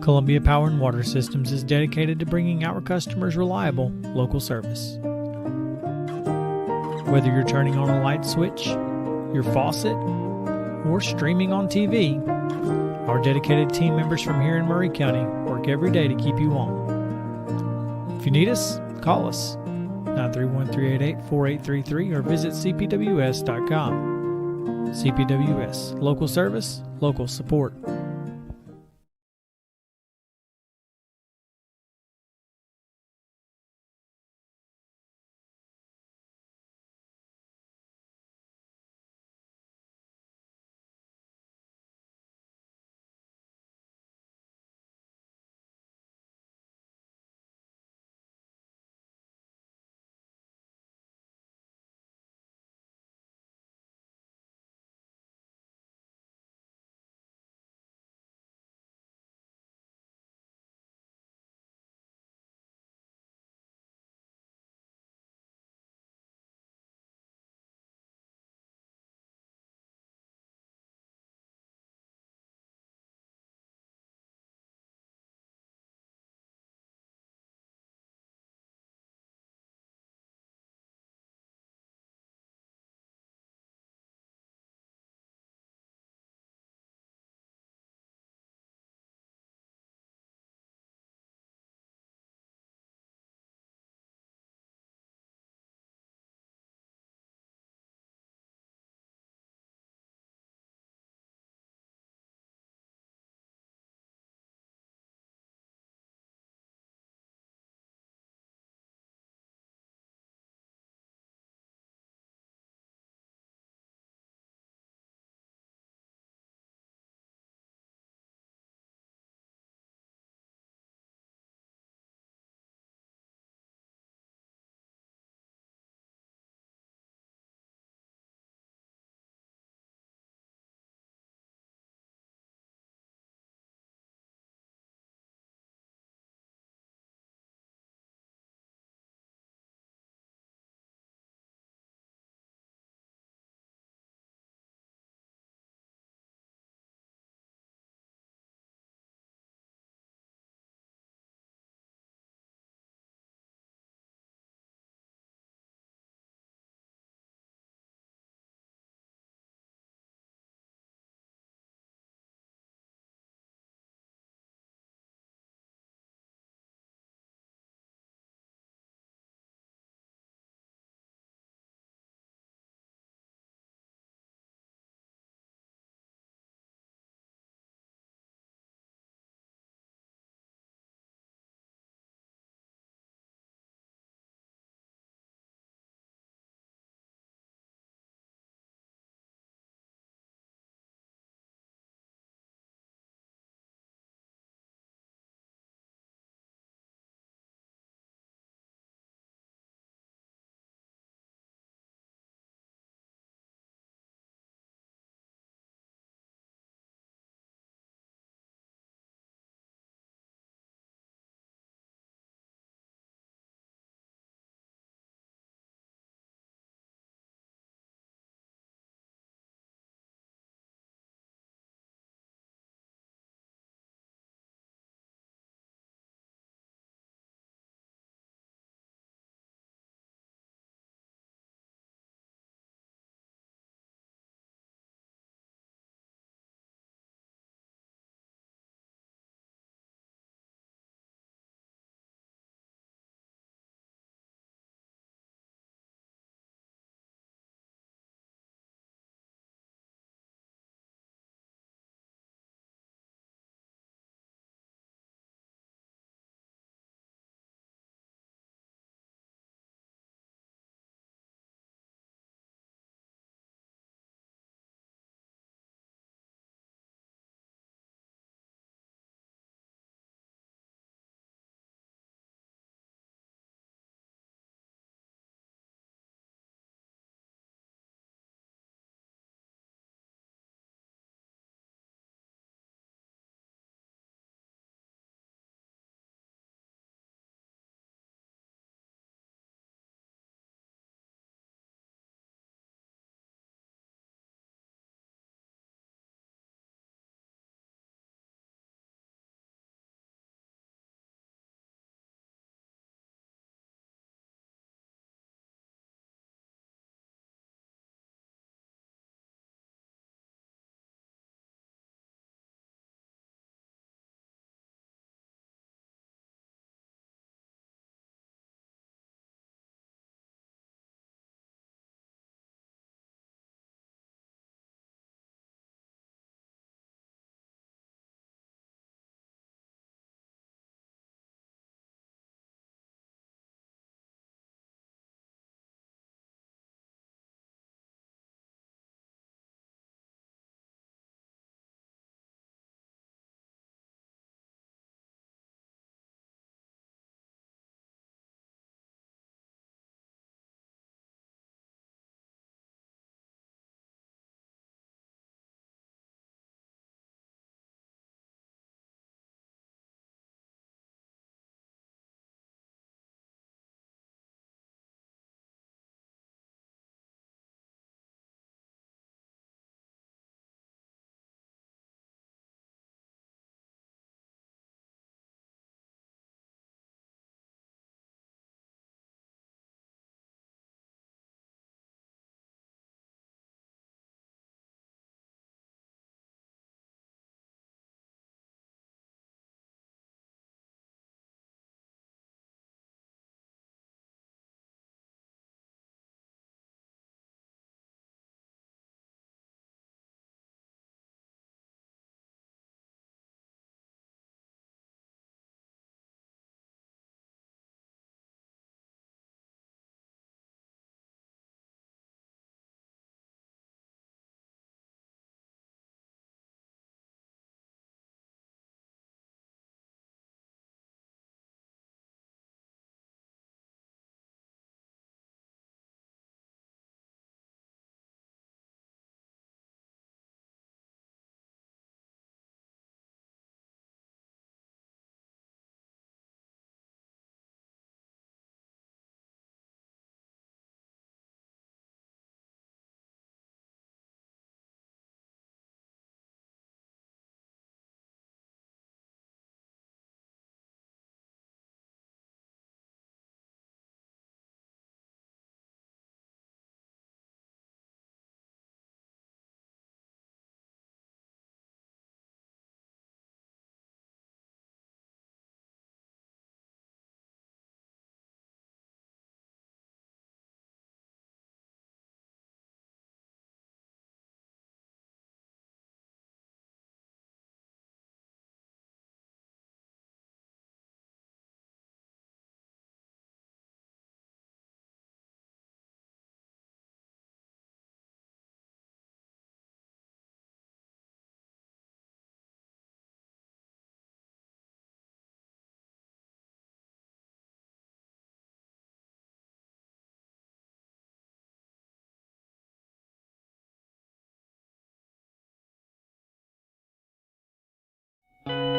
Columbia Power and Water Systems is dedicated to bringing our customers reliable, local service. Whether you're turning on a light switch, your faucet, or streaming on TV, our dedicated team members from here in Murray County work every day to keep you on. If you need us, call us 931-388-4833 or visit cpws.com. CPWS, local service, local support.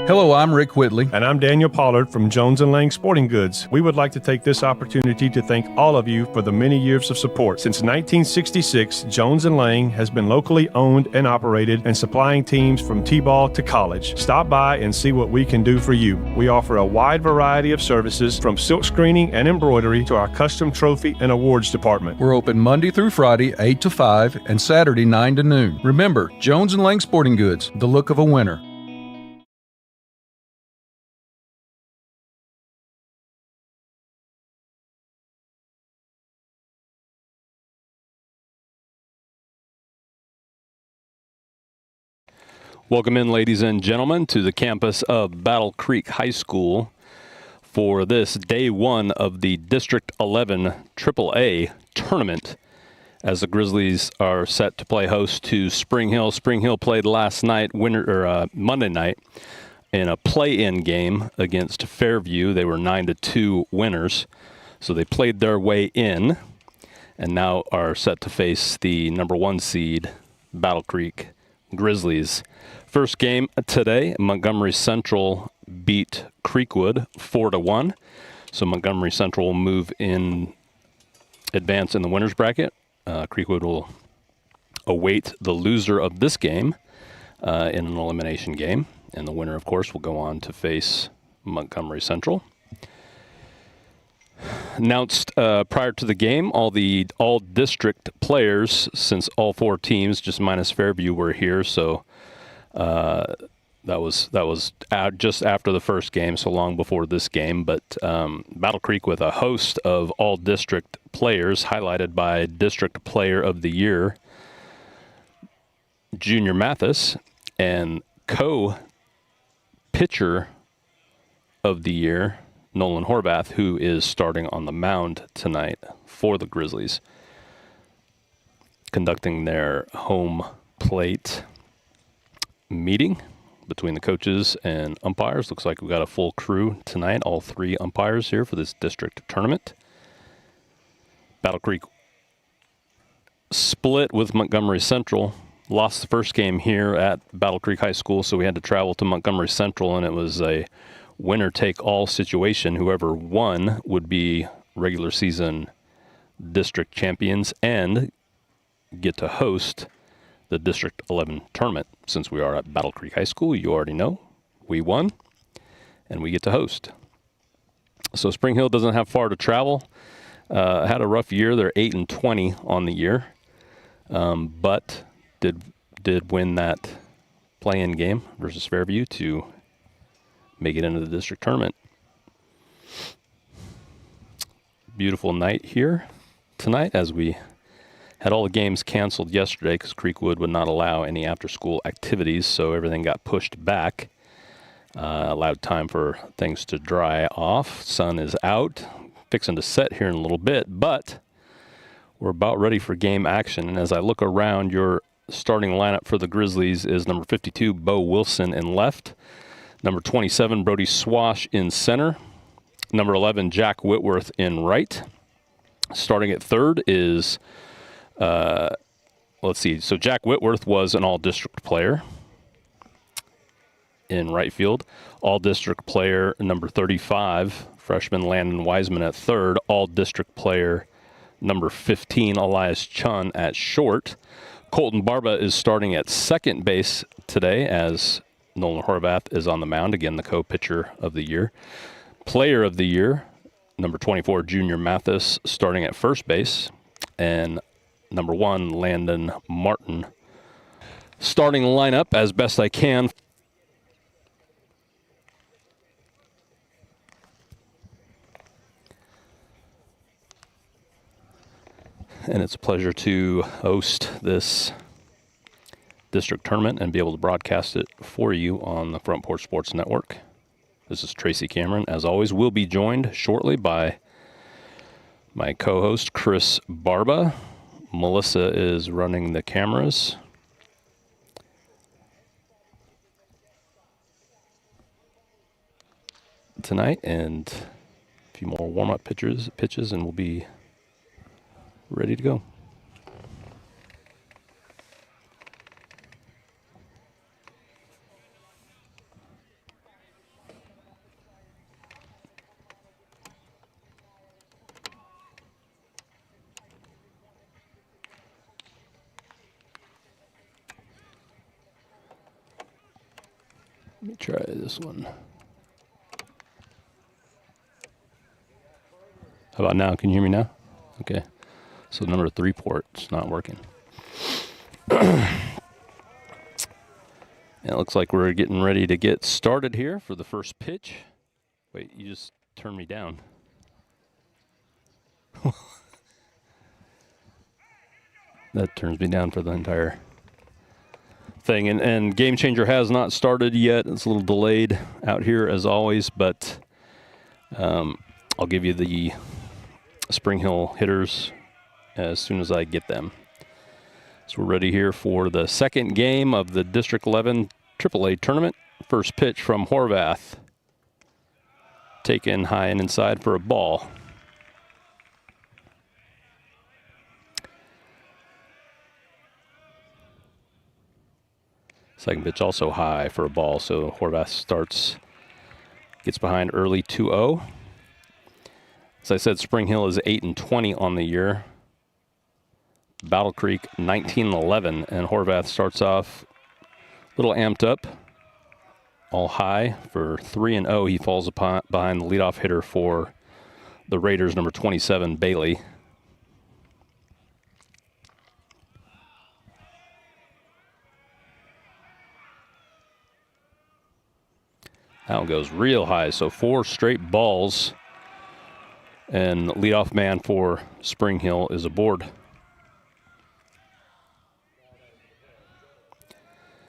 Hello, I'm Rick Whitley. And I'm Daniel Pollard from Jones & Lang Sporting Goods. We would like to take this opportunity to thank all of you for the many years of support. Since 1966, Jones & Lang has been locally owned and operated and supplying teams from T-ball to college. Stop by and see what we can do for you. We offer a wide variety of services from silk screening and embroidery to our custom trophy and awards department. We're open Monday through Friday, 8 to 5, and Saturday, 9 to noon. Remember, Jones & Lang Sporting Goods, the look of a winner. Welcome in, ladies and gentlemen, to the campus of Battle Creek High School for this day one of the District 11 AAA Tournament, as the Grizzlies are set to play host to Spring Hill. Spring Hill played last night, Monday night, in a play-in game against Fairview. They were 9-2 winners, so they played their way in, and now are set to face the number 1 seed Battle Creek Grizzlies. First game today, Montgomery Central beat Creekwood 4-1. So Montgomery Central will move in, advance in the winners bracket. Creekwood will await the loser of this game in an elimination game. And the winner, of course, will go on to face Montgomery Central. Announced prior to the game, all district players, since all 4 teams, just minus Fairview, were here. So that was just after the first game, so long before this game. But Battle Creek with a host of all district players, highlighted by District Player of the Year, Junior Mathis, and co-pitcher of the year, Nolan Horvath, who is starting on the mound tonight for the Grizzlies, conducting their home plate meeting between the coaches and umpires. Looks like we've got a full crew tonight, all 3 umpires here for this district tournament. Battle Creek split with Montgomery Central, lost the first game here at Battle Creek High School, so we had to travel to Montgomery Central, and it was a winner-take-all situation. Whoever won would be regular season district champions and get to host the District 11 tournament. Since we are at Battle Creek High School, you already know we won, and we get to host. So Spring Hill doesn't have far to travel. Had a rough year. They're 8-20 on the year, but did win that play-in game versus Fairview to make it into the district tournament. Beautiful night here tonight, as we had all the games canceled yesterday because Creekwood would not allow any after-school activities, so everything got pushed back. Allowed time for things to dry off. Sun is out, fixing to set here in a little bit, but we're about ready for game action. And as I look around, your starting lineup for the Grizzlies is number 52, Bo Wilson, in left. Number 27, Brody Swash, in center. Number 11, Jack Whitworth, in right. Starting at third is, let's see, so Jack Whitworth was an all-district player in right field. All-district player number 35, freshman Landon Wiseman, at third. All-district player number 15, Elias Chun, at short. Colton Barba is starting at second base today, as Nolan Horvath is on the mound, again the co-pitcher of the year. Player of the year, number 24, Junior Mathis, starting at first base. And number 1, Landon Martin. Starting lineup as best I can. And it's a pleasure to host this district tournament and be able to broadcast it for you on the Front Porch Sports Network. This is Tracy Cameron. As always, we'll be joined shortly by my co-host, Chris Barba. Melissa is running the cameras. Tonight, and a few more warm-up pitches, and we'll be ready to go. Let me try this one. How about now? Can you hear me now? Okay. So number 3 port's not working. And it looks like we're getting ready to get started here for the first pitch. Wait, you just turned me down. That turns me down for the entire thing. And Game Changer has not started yet. It's a little delayed out here as always, but I'll give you the Spring Hill hitters as soon as I get them. So we're ready here for the second game of the District 11 AAA Tournament. First pitch from Horvath. Taken high and inside for a ball. Second pitch also high for a ball, so Horvath gets behind early 2-0. As I said, Spring Hill is 8-20 on the year. Battle Creek 19-11, and Horvath starts off a little amped up, all high for 3-0. He falls behind the leadoff hitter for the Raiders, number 27, Bailey. That one goes real high, so 4 straight balls, and the leadoff man for Spring Hill is aboard.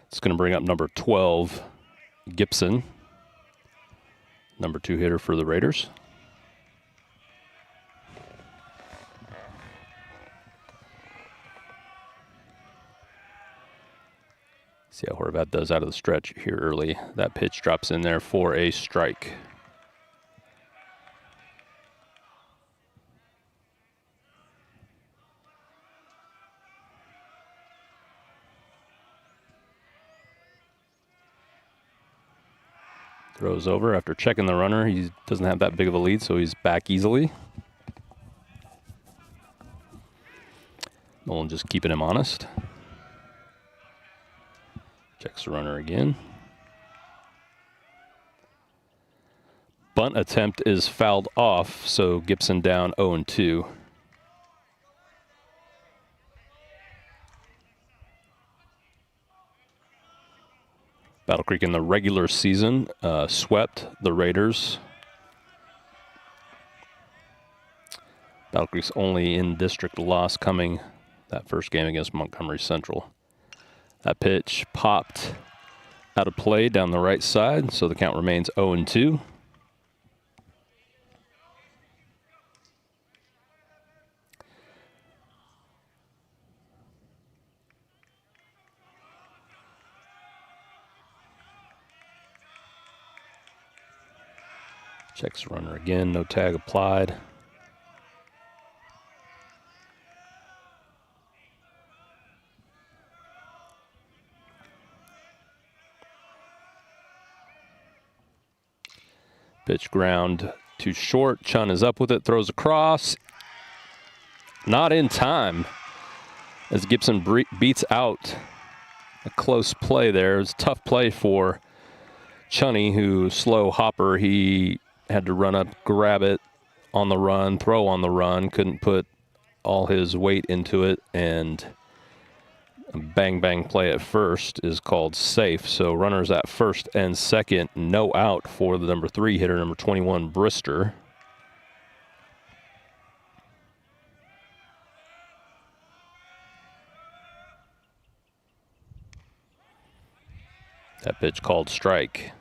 It's going to bring up number 12, Gibson, number 2 hitter for the Raiders. See how Horvath does out of the stretch here early. That pitch drops in there for a strike. Throws over after checking the runner. He doesn't have that big of a lead, so he's back easily. Nolan just keeping him honest. Checks the runner again. Bunt attempt is fouled off, so Gibson down 0-2. Battle Creek in the regular season swept the Raiders. Battle Creek's only in-district loss coming that first game against Montgomery Central. That pitch popped out of play down the right side, so the count remains 0-2. Checks the runner again, no tag applied. Pitch ground too short. Chun is up with it, throws across. Not in time as Gibson beats out a close play there. It was a tough play for Chunny, who slow hopper. He had to run up, grab it on the run, throw on the run, couldn't put all his weight into it, and a bang play at first is called safe. So runners at first and second, no out for the number 3 hitter, number 21, Brister. That pitch called strike.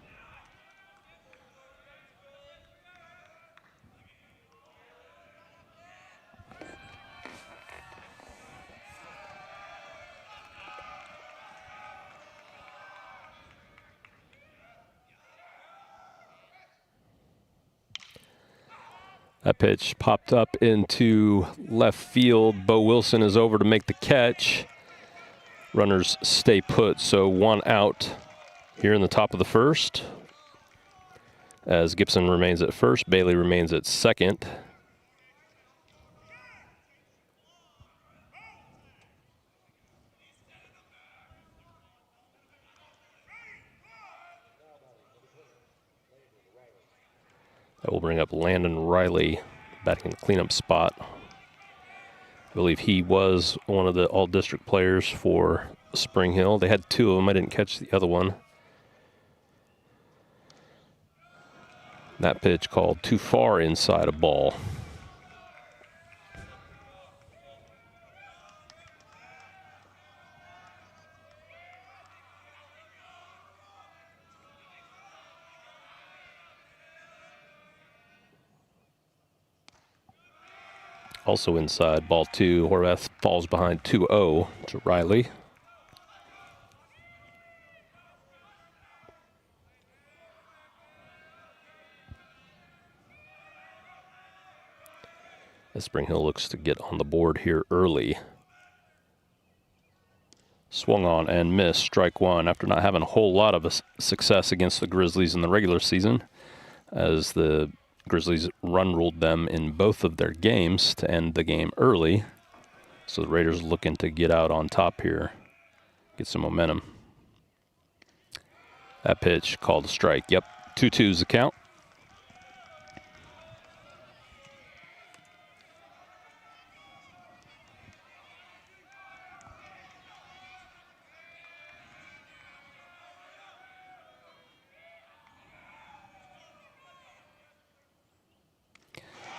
That pitch popped up into left field. Bo Wilson is over to make the catch. Runners stay put, so 1 out here in the top of the first. As Gibson remains at first, Bailey remains at second. That will bring up Landon Riley batting in the cleanup spot. I believe he was one of the all-district players for Spring Hill. They had two of them. I didn't catch the other one. That pitch called too far inside a ball. Also inside, ball two. Horvath falls behind 2-0 to Riley. As Spring Hill looks to get on the board here early. Swung on and missed, strike one, after not having a whole lot of success against the Grizzlies in the regular season, as the Grizzlies run-ruled them in both of their games to end the game early. So the Raiders looking to get out on top here, get some momentum. That pitch called a strike. Yep, 2-2's the count.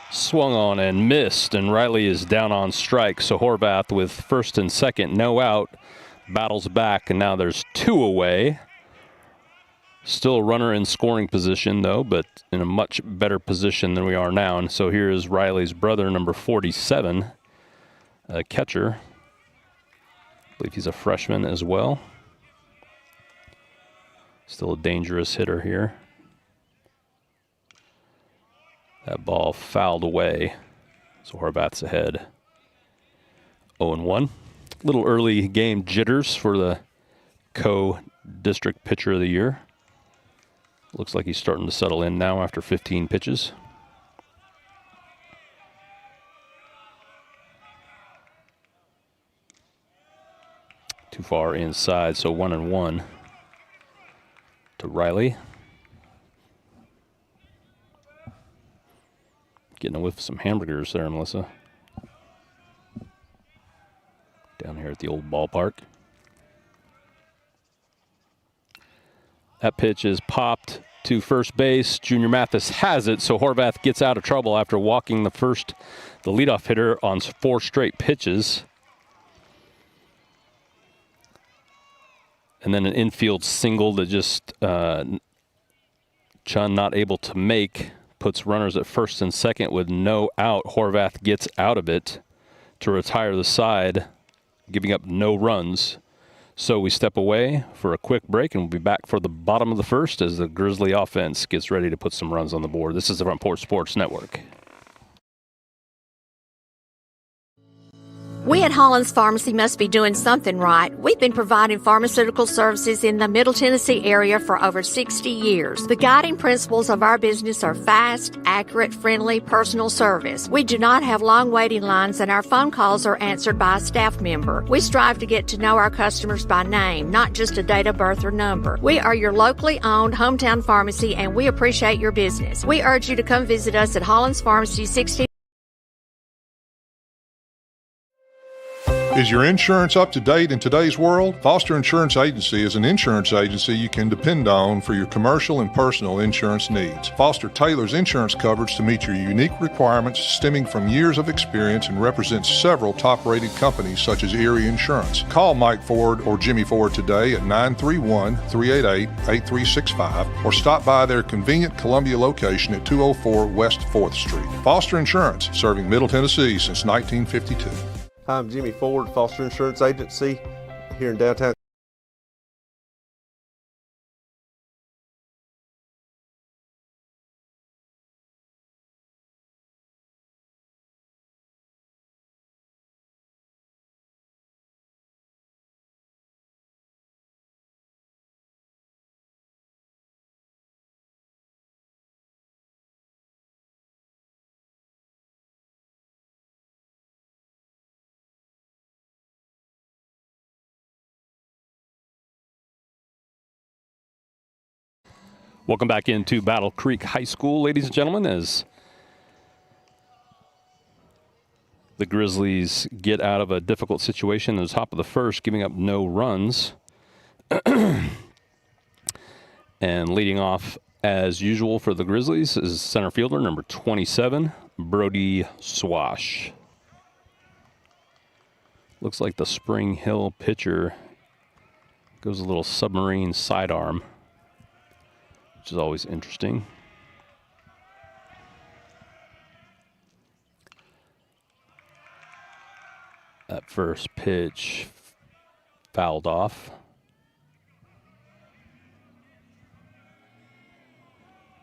Swung on and missed, and Riley is down on strike. So Horvath with first and second, no out, battles back, and now there's two away. Still a runner in scoring position, though, but in a much better position than we are now. And so here is Riley's brother, number 47, a catcher. I believe he's a freshman as well. Still a dangerous hitter here. That ball fouled away, so Horvath's ahead. 0-1. Little early game jitters for the co-district pitcher of the year. Looks like he's starting to settle in now after 15 pitches. Too far inside, so 1-1 to Riley. Getting a whiff of some hamburgers there, Melissa. Down here at the old ballpark. That pitch is popped to first base. Junior Mathis has it, so Horvath gets out of trouble after walking the leadoff hitter on 4 straight pitches. And then an infield single that just Chun not able to make. Puts runners at first and second with no out. Horvath gets out of it to retire the side, giving up no runs. So we step away for a quick break, and we'll be back for the bottom of the first as the Grizzly offense gets ready to put some runs on the board. This is the Front Porch Sports Network. We at Hollins Pharmacy must be doing something right. We've been providing pharmaceutical services in the Middle Tennessee area for over 60 years. The guiding principles of our business are fast, accurate, friendly, personal service. We do not have long waiting lines, and our phone calls are answered by a staff member. We strive to get to know our customers by name, not just a date of birth or number. We are your locally owned hometown pharmacy, and we appreciate your business. We urge you to come visit us at Hollins Pharmacy, 16. Is your insurance up to date in today's world? Foster Insurance Agency is an insurance agency you can depend on for your commercial and personal insurance needs. Foster tailors insurance coverage to meet your unique requirements stemming from years of experience and represents several top-rated companies such as Erie Insurance. Call Mike Ford or Jimmy Ford today at 931-388-8365 or stop by their convenient Columbia location at 204 West 4th Street. Foster Insurance, serving Middle Tennessee since 1952. I'm Jimmy Ford, Foster Insurance Agency here in downtown Welcome back into Battle Creek High School, ladies and gentlemen, as the Grizzlies get out of a difficult situation at the top of the first, giving up no runs. And leading off, as usual for the Grizzlies, is center fielder number 27, Brody Swash. Looks like the Spring Hill pitcher goes a little submarine sidearm, which is always interesting. That first pitch fouled off.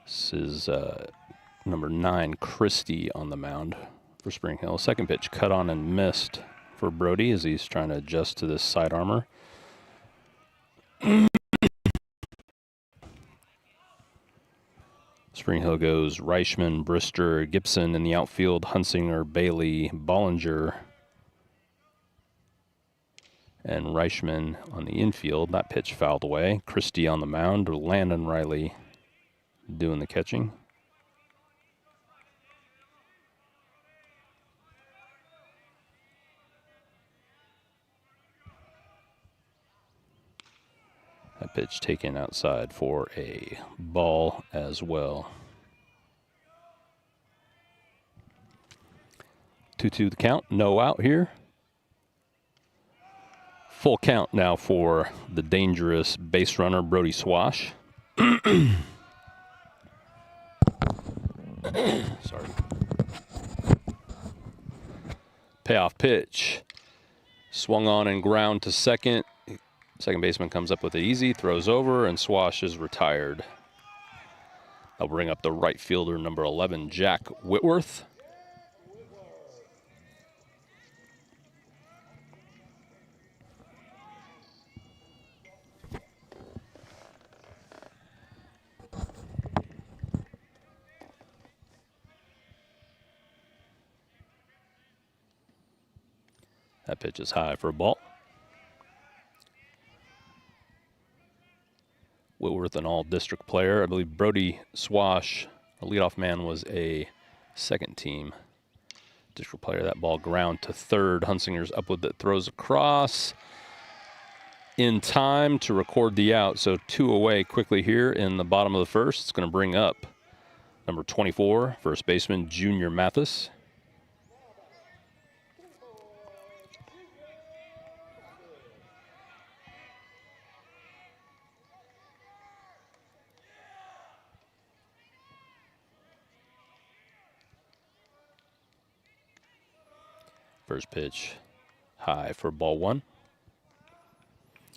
This is number 9, Christie, on the mound for Spring Hill. Second pitch cut on and missed for Brody as he's trying to adjust to this side armor. Spring Hill goes Reichman, Brister, Gibson in the outfield, Hunsinger, Bailey, Bollinger, and Reichman on the infield. That pitch fouled away. Christie on the mound, Landon Riley doing the catching. That pitch taken outside for a ball as well. 2-2 the count, no out here. Full count now for the dangerous base runner, Brody Swash. Sorry. Payoff pitch. Swung on and ground to second. Second baseman comes up with it easy, throws over, and Swash is retired. I'll bring up the right fielder, number 11, Jack Whitworth. That pitch is high for a ball. Whitworth, an all-district player. I believe Brody Swash, a leadoff man, was a second-team district player. That ball ground to third. Hunsinger's up with it, throws across in time to record the out. So 2 away quickly here in the bottom of the first. It's going to bring up number 24, first baseman, Junior Mathis. First pitch high for ball 1.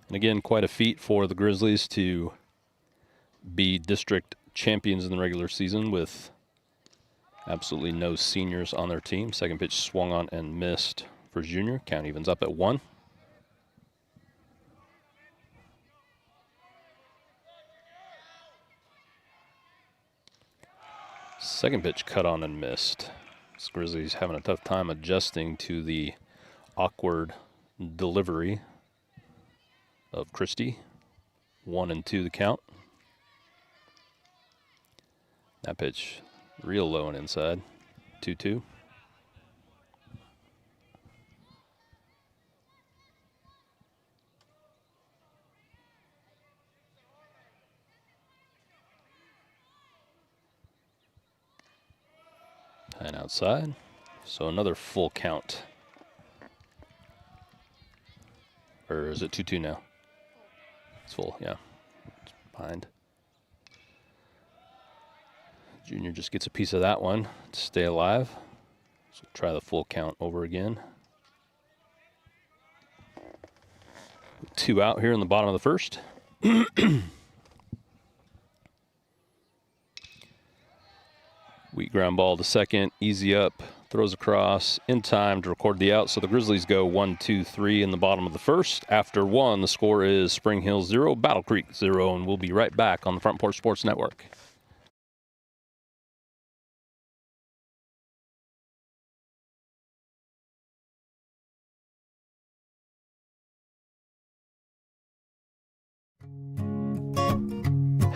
And again, quite a feat for the Grizzlies to be district champions in the regular season with absolutely no seniors on their team. Second pitch swung on and missed for Junior. Count evens up at 1. Second pitch cut on and missed. This Grizzlies having a tough time adjusting to the awkward delivery of Christie. 1-2 the count. That pitch real low and inside. 2-2. And outside, so another full count. Or is it 2-2 now? It's full, yeah. It's behind. Junior just gets a piece of that one to stay alive. So try the full count over again. 2 out here in the bottom of the first. Weak ground ball to second, easy up, throws across in time to record the out. So the Grizzlies go 1-2-3 in the bottom of the first. After 1, the score is Spring Hill 0, Battle Creek 0, and we'll be right back on the Front Porch Sports Network.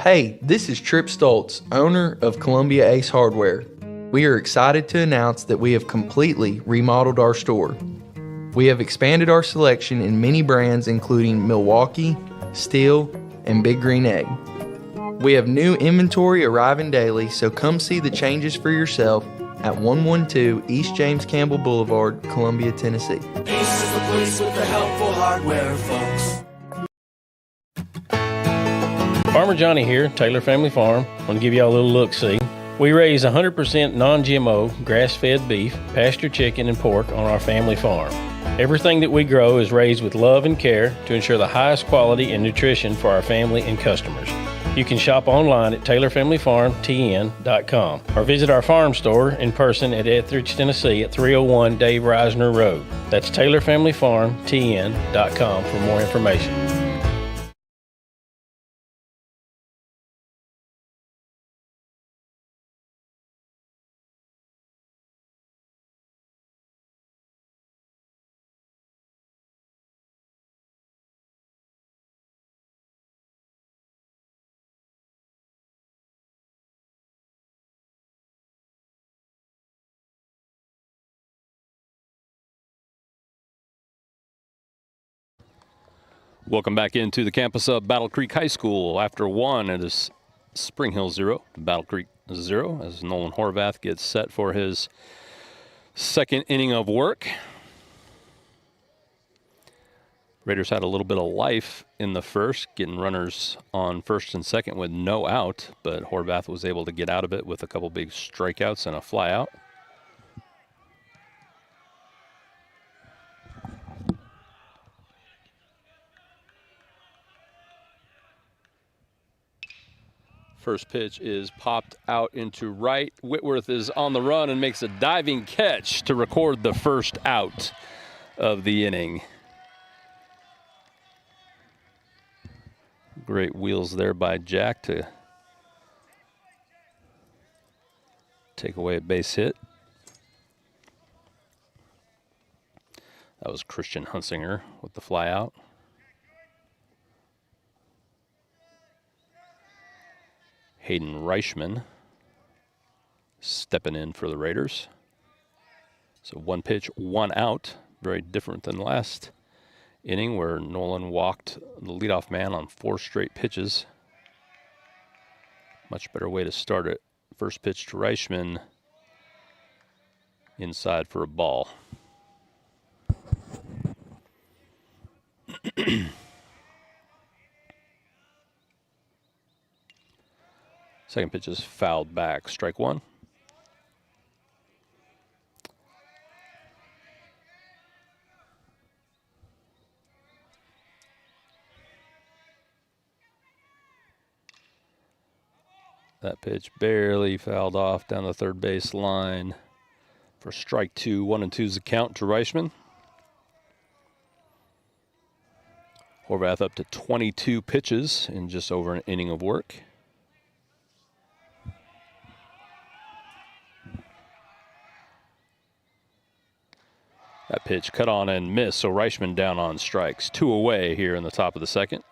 Hey, this is Trip Stoltz, owner of Columbia Ace Hardware. We are excited to announce that we have completely remodeled our store. We have expanded our selection in many brands including Milwaukee, Steel, and Big Green Egg. We have new inventory arriving daily, so come see the changes for yourself at 112 East James Campbell Boulevard, Columbia, Tennessee. Ace is the place with the helpful hardware, folks. Farmer Johnny here, Taylor Family Farm. I want to give y'all a little look-see. We raise 100% non-GMO, grass-fed beef, pasture chicken, and pork on our family farm. Everything that we grow is raised with love and care to ensure the highest quality and nutrition for our family and customers. You can shop online at TaylorFamilyFarmTN.com or visit our farm store in person at Etheridge, Tennessee at 301 Dave Reisner Road. That's TaylorFamilyFarmTN.com for more information. Welcome back into the campus of Battle Creek High School. After one, it is Spring Hill 0, Battle Creek 0, as Nolan Horvath gets set for his second inning of work. Raiders had a little bit of life in the first, getting runners on first and second with no out, but Horvath was able to get out of it with a couple big strikeouts and a fly out. First pitch is popped out into right. Whitworth is on the run and makes a diving catch to record the first out of the inning. Great wheels there by Jack to take away a base hit. That was Christian Hunsinger with the fly out. Hayden Reichman stepping in for the Raiders. So one pitch, one out. Very different than last inning where Nolan walked the leadoff man on 4 straight pitches. Much better way to start it. First pitch to Reichman, inside for a ball. Second pitch is fouled back. Strike one. That pitch barely fouled off down the third base line for strike two. 1-2 is the count to Reichman. Horvath up to 22 pitches in just over an inning of work. That pitch cut on and missed, so Reichman down on strikes. 2 away here in the top of the second.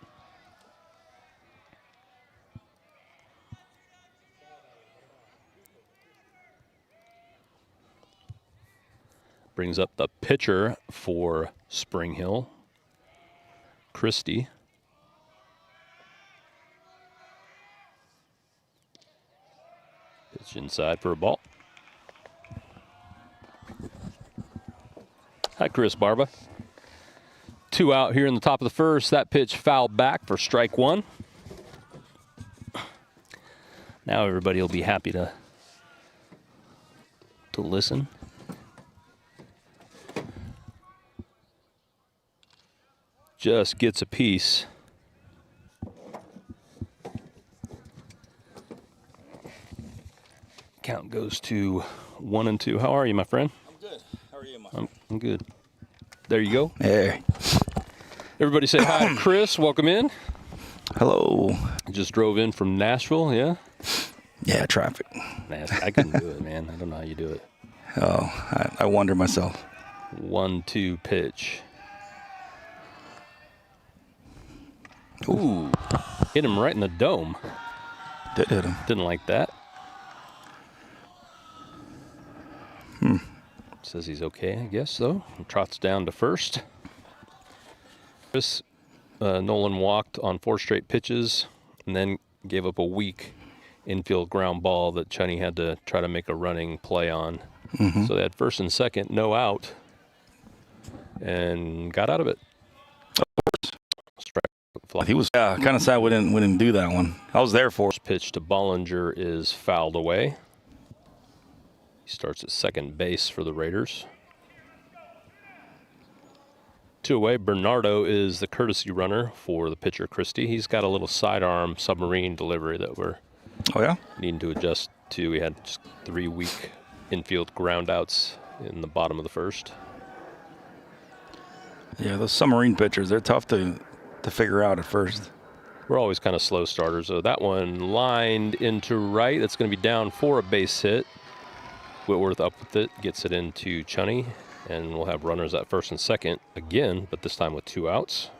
Brings up the pitcher for Spring Hill, Christie. Pitch inside for a ball. Hi, Chris Barba. 2 out here in the top of the first. That pitch fouled back for strike one. Now everybody will be happy to listen. Just gets a piece. Count goes to 1-2. How are you, my friend? How are you, my friend? I'm good. There you go. Hey. Everybody say hi to Chris. Welcome in. Hello. Just drove in from Nashville, yeah? Yeah, traffic. I couldn't do it, man. I don't know how you do it. Oh, I wonder myself. 1-2 pitch. Ooh, hit him right in the dome. Did hit him. Didn't like that. Says he's okay, I guess, though. And trots down to first. Chris Nolan walked on 4 straight pitches and then gave up a weak infield ground ball that Chunny had to try to make a running play on. So they had first and second, no out, and got out of it. He was kind of sad we didn't do that one. I was there for it. Pitch to Bollinger is fouled away. He starts at second base for the Raiders. 2 away, Bernardo is the courtesy runner for the pitcher, Christie. He's got a little sidearm submarine delivery that we're needing to adjust to. We had just 3 weak infield groundouts in the bottom of the first. Yeah, those submarine pitchers, they're tough to figure out at first. We're always kind of slow starters. So that one lined into right. That's going to be down for a base hit. Whitworth up with it, gets it into Chunny, and we'll have runners at first and second again, but this time with 2 outs,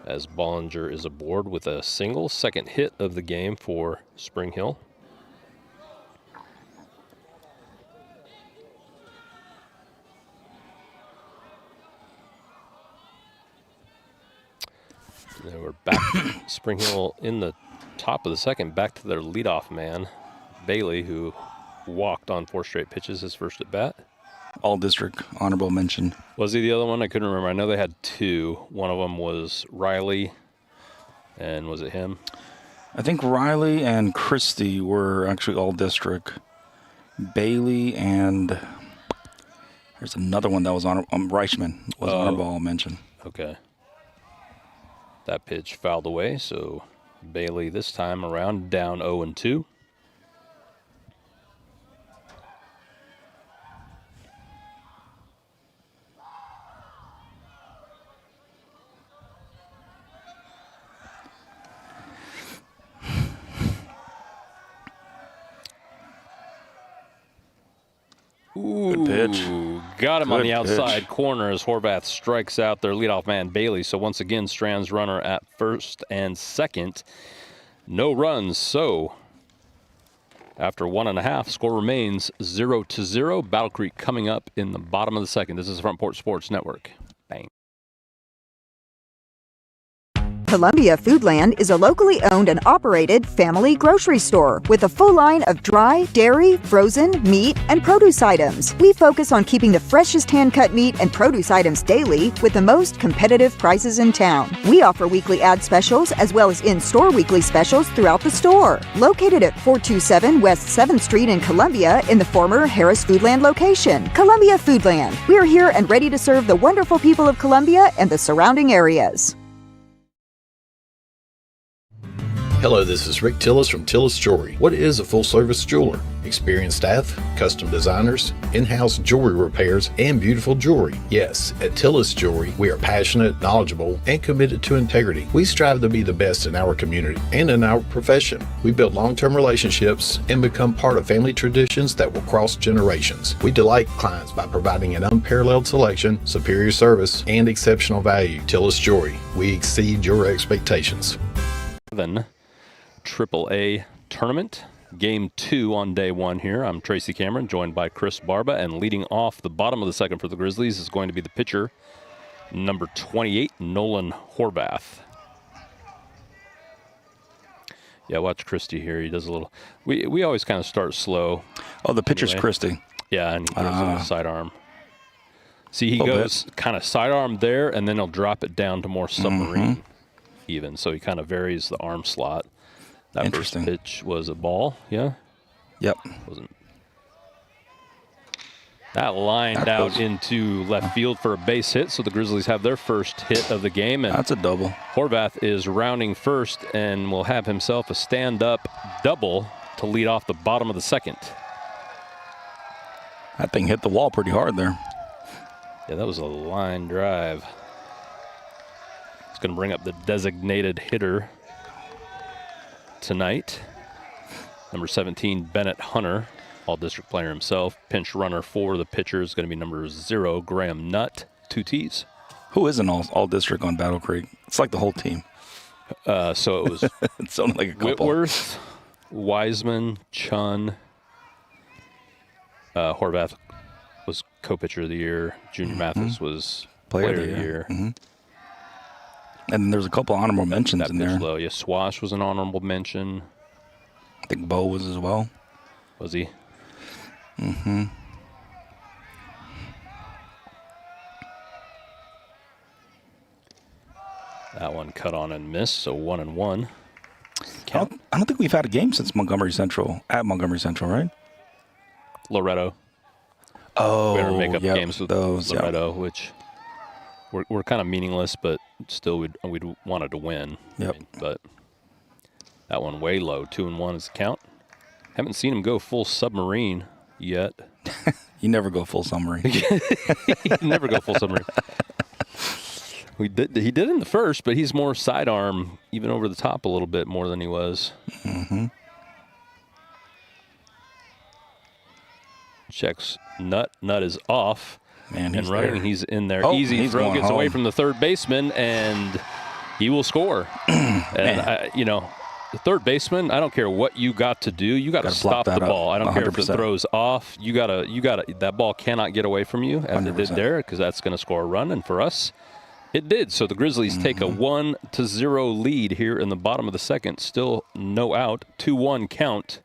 as Bollinger is aboard with a single, second hit of the game for Spring Hill. And then we're back, Spring Hill in the top of the second, back to their leadoff man, Bailey, who walked on 4 straight pitches his first at bat. All district honorable mention. Was he the other one? I couldn't remember. I know they had 2. One of them was Riley, and was it him? I think Riley and Christie were actually all district. Bailey and there's another one that was Reichman was honorable mention. Okay. That pitch fouled away, so Bailey this time around down 0-2. Good pitch. Got him on the outside corner as Horvath strikes out their leadoff man, Bailey. So once again, Strand's runner at first and second. No runs. So after 1.5, score remains 0-0. Battle Creek coming up in the bottom of the second. This is Front Porch Sports Network. Bang. Columbia Foodland is a locally owned and operated family grocery store with a full line of dry, dairy, frozen, meat, and produce items. We focus on keeping the freshest hand-cut meat and produce items daily with the most competitive prices in town. We offer weekly ad specials as well as in-store weekly specials throughout the store. Located at 427 West 7th Street in Columbia in the former Harris Foodland location. Columbia Foodland. We are here and ready to serve the wonderful people of Columbia and the surrounding areas. Hello, this is Rick Tillis from Tillis Jewelry. What is a full-service jeweler? Experienced staff, custom designers, in-house jewelry repairs, and beautiful jewelry. Yes, at Tillis Jewelry, we are passionate, knowledgeable, and committed to integrity. We strive to be the best in our community and in our profession. We build long-term relationships and become part of family traditions that will cross generations. We delight clients by providing an unparalleled selection, superior service, and exceptional value. Tillis Jewelry, we exceed your expectations. AAA Tournament, Game 2 on day 1 here. I'm Tracy Cameron, joined by Chris Barba, and leading off the bottom of the second for the Grizzlies is going to be the pitcher, number 28, Nolan Horvath. Yeah, watch Christie here. He does a little... We always kind of start slow. Oh, the pitcher's anyway. Christie. Yeah, and he throws a sidearm. See, he goes kind of sidearm there, and then he'll drop it down to more submarine even. So he kind of varies the arm slot. That first pitch was a ball, yeah? Yep. Wasn't. That lined out into left field for a base hit, so the Grizzlies have their first hit of the game. And that's a double. Horvath is rounding first and will have himself a stand-up double to lead off the bottom of the second. That thing hit the wall pretty hard there. Yeah, that was a line drive. It's going to bring up the designated hitter tonight. Number 17, Bennett Hunter, all-district player himself. Pinch runner for the pitcher is going to be number 0, Graham Nutt, 2 T's. Who is an all-district on Battle Creek? It's like the whole team. So it was it's only like a couple. Whitworth, Wiseman, Chun, Horvath was co-pitcher of the year. Junior Mathis was player of the year. Mm-hmm. And there's a couple honorable mentions in there. Low. Yeah, Swash was an honorable mention. I think Bo was as well. Was he? Mm-hmm. That one cut on and missed, so 1-1. I don't think we've had a game since Montgomery Central, right? Loretto. Oh, we ever make up yep, games with those, Loretto, which were kind of meaningless, but still we'd wanted to win. Yep. But that one way low, 2-1 is the count. Haven't seen him go full submarine yet. You never go full submarine. You never go full submarine. He did in the first, but he's more sidearm, even over the top a little bit more than he was. Mm-hmm. Checks Nut. Nut is off. Man, he's and running. there. He's in there. Oh, Easy throw gets home. away from the third baseman, and he will score. And the third baseman, I don't care what you got to do. You got to stop the ball. I don't 100%. Care if it throws off. You got to. That ball cannot get away from you, as 100%. It did there, because that's going to score a run. And for us, it did. So the Grizzlies take a 1-0 lead here in the bottom of the second. Still no out. 2-1 count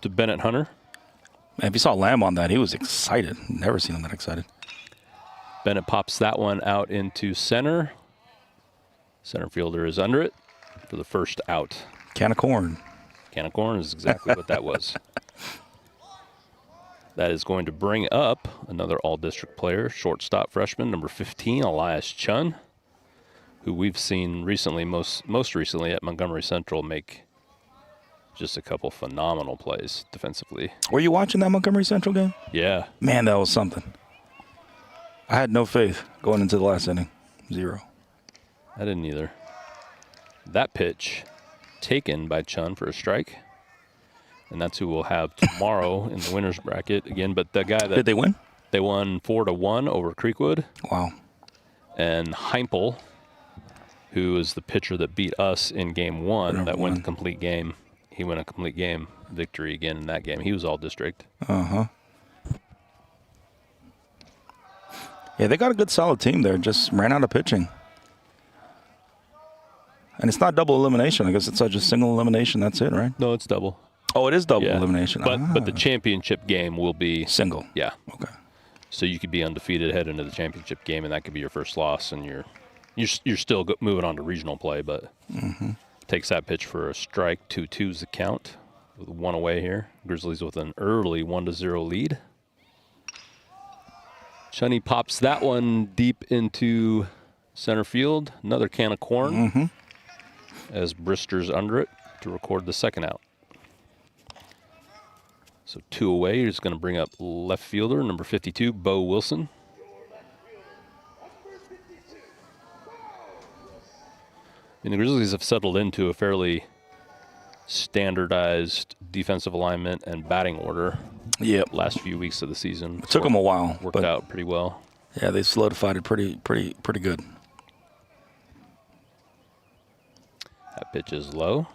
to Bennett Hunter. Man, if you saw Lamb on that, he was excited. Never seen him that excited. Bennett pops that one out into center. Center fielder is under it for the first out. Can of corn. Can of corn is exactly what that was. That is going to bring up another all-district player, shortstop freshman, number 15, Elias Chun, who we've seen recently, most recently at Montgomery Central, make just a couple phenomenal plays defensively. Were you watching that Montgomery Central game? Yeah. Man, that was something. I had no faith going into the last inning. 0. I didn't either. That pitch taken by Chun for a strike. And that's who we'll have tomorrow in the winner's bracket again. But the guy that... Did they win? They won 4-1 over Creekwood. Wow. And Heimpel, who is the pitcher that beat us in game 1, that went the complete game. He won a complete game victory again in that game. He was all district. Uh-huh. Yeah, they got a good solid team there. Just ran out of pitching. And it's not double elimination. I guess it's just single elimination. That's it, right? No, it's double. Oh, it is double elimination. But the championship game will be single. Yeah. Okay. So you could be undefeated head into the championship game, and that could be your first loss, and you're still moving on to regional play. But takes that pitch for a strike. 2-2's the count with one away here. Grizzlies with an early 1-0 lead. Chunny pops that one deep into center field. Another can of corn as Brister's under it to record the second out. So 2 away. He's going to bring up left fielder, number 52, Bo Wilson. And the Grizzlies have settled into a fairly standardized defensive alignment and batting order. Yep. Last few weeks of the season. It took them a while. Worked out pretty well. Yeah, they solidified it pretty good. That pitch is low.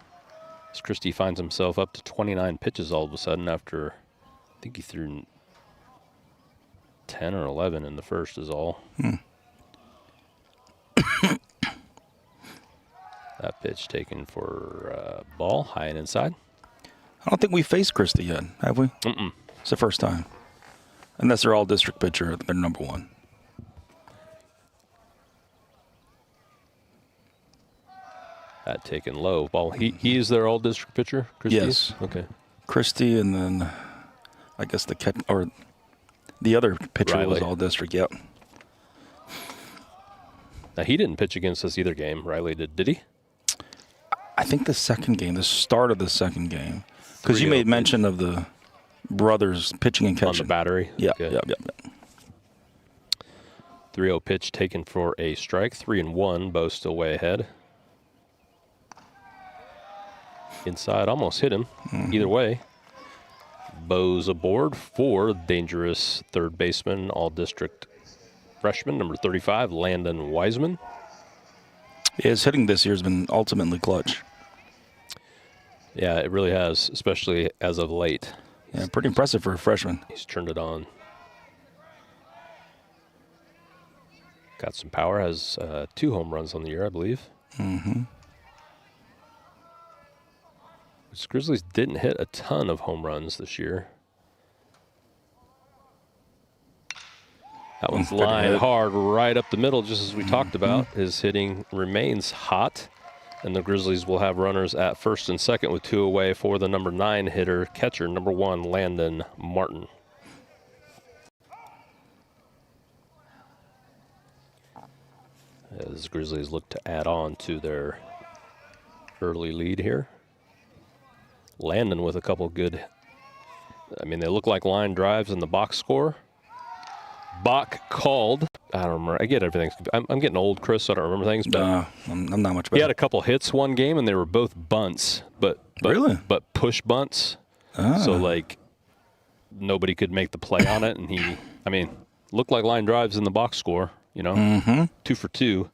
As Christie finds himself up to 29 pitches all of a sudden after, I think he threw 10 or 11 in the first is all. That pitch taken for ball, high and inside. I don't think we faced Christie yet, have we? It's the first time. Unless they're all district pitcher, they're number 1. That taken low. Ball. He is their all district pitcher, Christie? Yes. Okay. Christie, and then I guess the other pitcher Riley was all district. Yep. Now he didn't pitch against us either game. Riley did he? I think the start of the second game, because you made mention of the brothers pitching and catching on the battery. Yeah. Okay. Yep. 3-0 pitch taken for a strike. 3-1. Bo still way ahead. Inside, almost hit him. Either way, Bo's aboard for dangerous third baseman, all-district freshman, number 35, Landon Wiseman. Yeah, his hitting this year has been ultimately clutch. Yeah, it really has, especially as of late. Yeah, pretty impressive for a freshman. He's turned it on. Got some power. Has 2 home runs on the year, I believe. Mm-hmm. The Grizzlies didn't hit a ton of home runs this year. That one's lined hard right up the middle, just as we talked about. His hitting remains hot, and the Grizzlies will have runners at first and second with 2 away for the number 9 hitter, catcher, number 1, Landon Martin. As Grizzlies look to add on to their early lead here. Landon with a couple good, I mean, they look like line drives in the box score. Bach called. I don't remember. I get everything. I'm getting old, Chris, so I don't remember things. But I'm not much better. He had a couple hits one game, and they were both bunts. But But push bunts. So, like, nobody could make the play on it. And he, I mean, looked like line drives in the box score, you know, 2 for 2.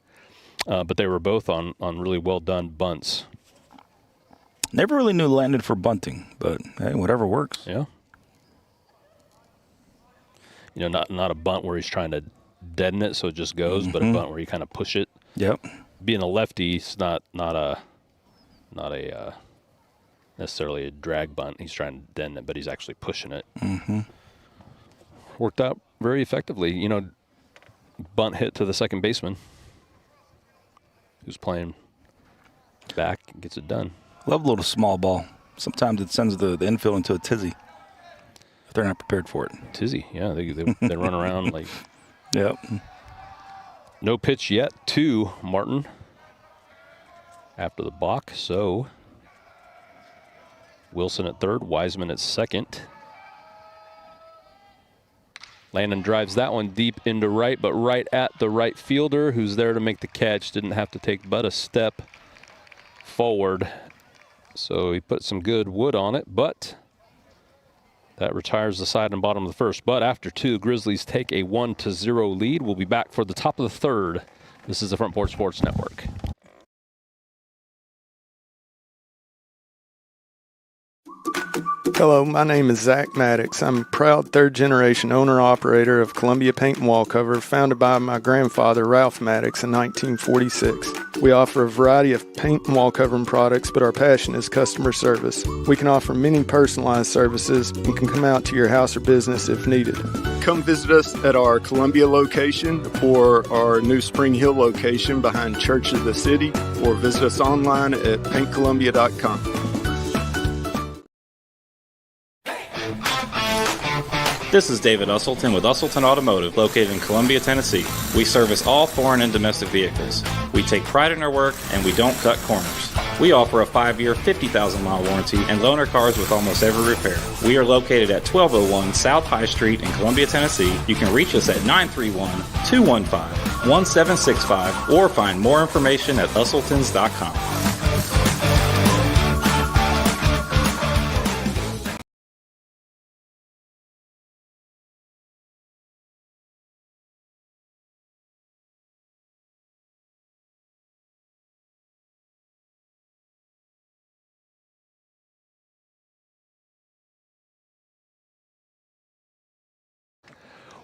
But they were both on really well-done bunts. Never really knew Landon for bunting, but, hey, whatever works. Yeah. You know, not a bunt where he's trying to deaden it so it just goes, but a bunt where you kind of push it. Yep. Being a lefty, it's not a necessarily a drag bunt. He's trying to deaden it, but he's actually pushing it. Worked out very effectively. You know, bunt hit to the second baseman, who's playing back and gets it done. Love a little small ball. Sometimes it sends the infield into a tizzy if they're not prepared for it. Tizzy, yeah, they run around like. Yep. No pitch yet to Martin after the balk. So Wilson at third, Wiseman at second. Landon drives that one deep into right, but right at the right fielder who's there to make the catch. Didn't have to take but a step forward. So he put some good wood on it, but that retires the side and bottom of the first. But after 2, Grizzlies take a 1-0 lead. We'll be back for the top of the third. This is the Front Porch Sports Network. Hello, my name is Zach Maddox. I'm a proud third-generation owner-operator of Columbia Paint and Wall Cover, founded by my grandfather, Ralph Maddox, in 1946. We offer a variety of paint and wall covering products, but our passion is customer service. We can offer many personalized services and can come out to your house or business if needed. Come visit us at our Columbia location or our new Spring Hill location behind Church of the City, or visit us online at paintcolumbia.com. This is David Usselton with Usselton Automotive, located in Columbia, Tennessee. We service all foreign and domestic vehicles. We take pride in our work, and we don't cut corners. We offer a 5-year, 50,000-mile warranty and loan our cars with almost every repair. We are located at 1201 South High Street in Columbia, Tennessee. You can reach us at 931-215-1765 or find more information at usseltons.com.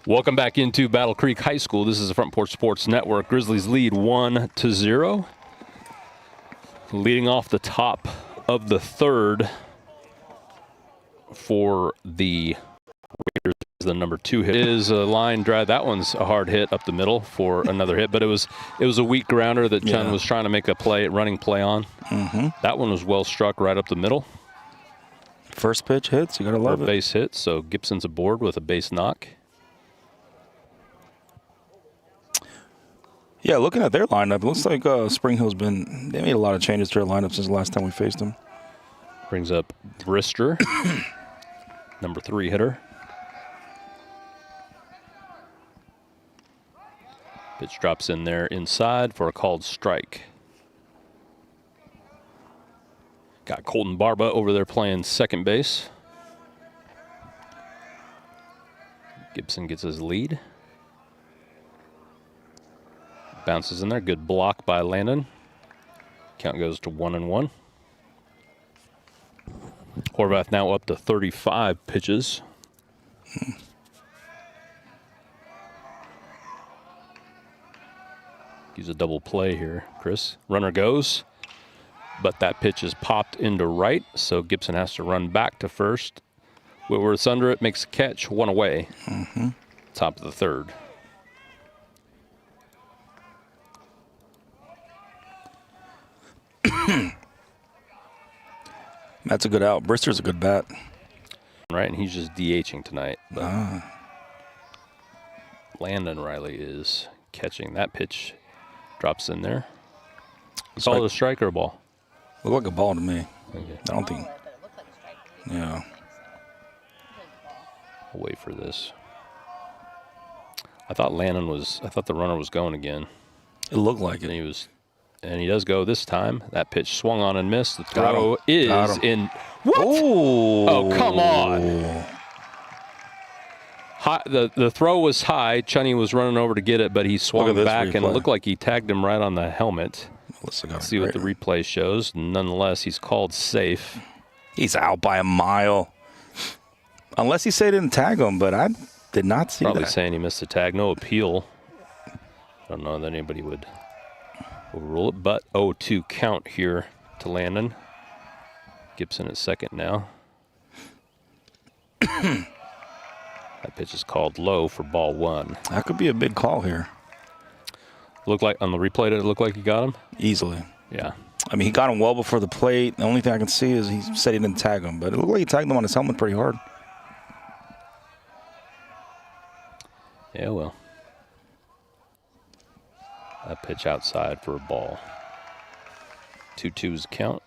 Welcome back into Battle Creek High School. This is the Front Porch Sports Network. Grizzlies lead 1-0. Leading off the top of the third for the Raiders, the number 2 hit is a line drive. That one's a hard hit up the middle for another hit, but it was a weak grounder that Chun was trying to make a running play on. That one was well struck right up the middle. First pitch hits, you gotta love it. Base hit, so Gibson's aboard with a base knock. Yeah, looking at their lineup, it looks like Spring Hill's they made a lot of changes to their lineup since the last time we faced them. Brings up Brister, number 3 hitter. Pitch drops in there inside for a called strike. Got Colton Barba over there playing second base. Gibson gets his lead. Bounces in there. Good block by Landon. Count goes to 1-1. Horvath now up to 35 pitches. Use a double play here, Chris. Runner goes, but that pitch is popped into right, so Gibson has to run back to first. Whitworth's under it, makes a catch, one away. Top of the third. That's a good out. Brister's a good bat. Right, and he's just DHing tonight. But Landon Riley is catching that pitch. Drops in there. You call it a strike or a ball? Look like a ball to me. Okay. I don't think. Yeah. I'll wait for this. I thought the runner was going again. It looked like it. And he does go this time. That pitch swung on and missed. The throw is in. What? Oh, come on. High, the throw was high. Chunny was running over to get it, but he swung back and it looked like he tagged him right on the helmet. Let's see what the replay shows. Nonetheless, he's called safe. He's out by a mile. Unless he said he didn't tag him, but I did not see Probably that. saying he missed the tag. No appeal. I don't know that anybody would overrule it, but 0-2 count here to Landon. Gibson at second now. That pitch is called low for ball one. That could be a big call here. Looked like on the replay, did it look like he got him? Easily. Yeah. I mean, he got him well before the plate. The only thing I can see is he said he didn't tag him, but it looked like he tagged him on his helmet pretty hard. Yeah, well. That pitch outside for a ball. 2-2's count.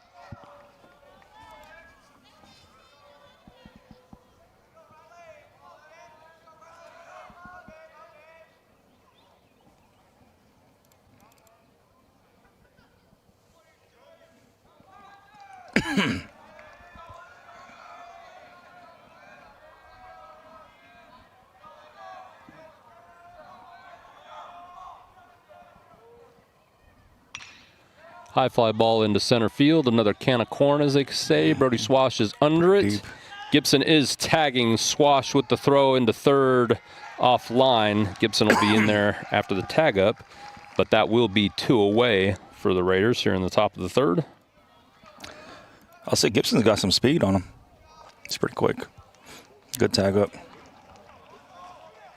High fly ball into center field. Another can of corn, as they say. Brody Swash is under it. Deep. Gibson is tagging Swash with the throw into third offline. Gibson will be in there after the tag up, but that will be 2 away for the Raiders here in the top of the third. I'll say Gibson's got some speed on him. He's pretty quick. Good tag up.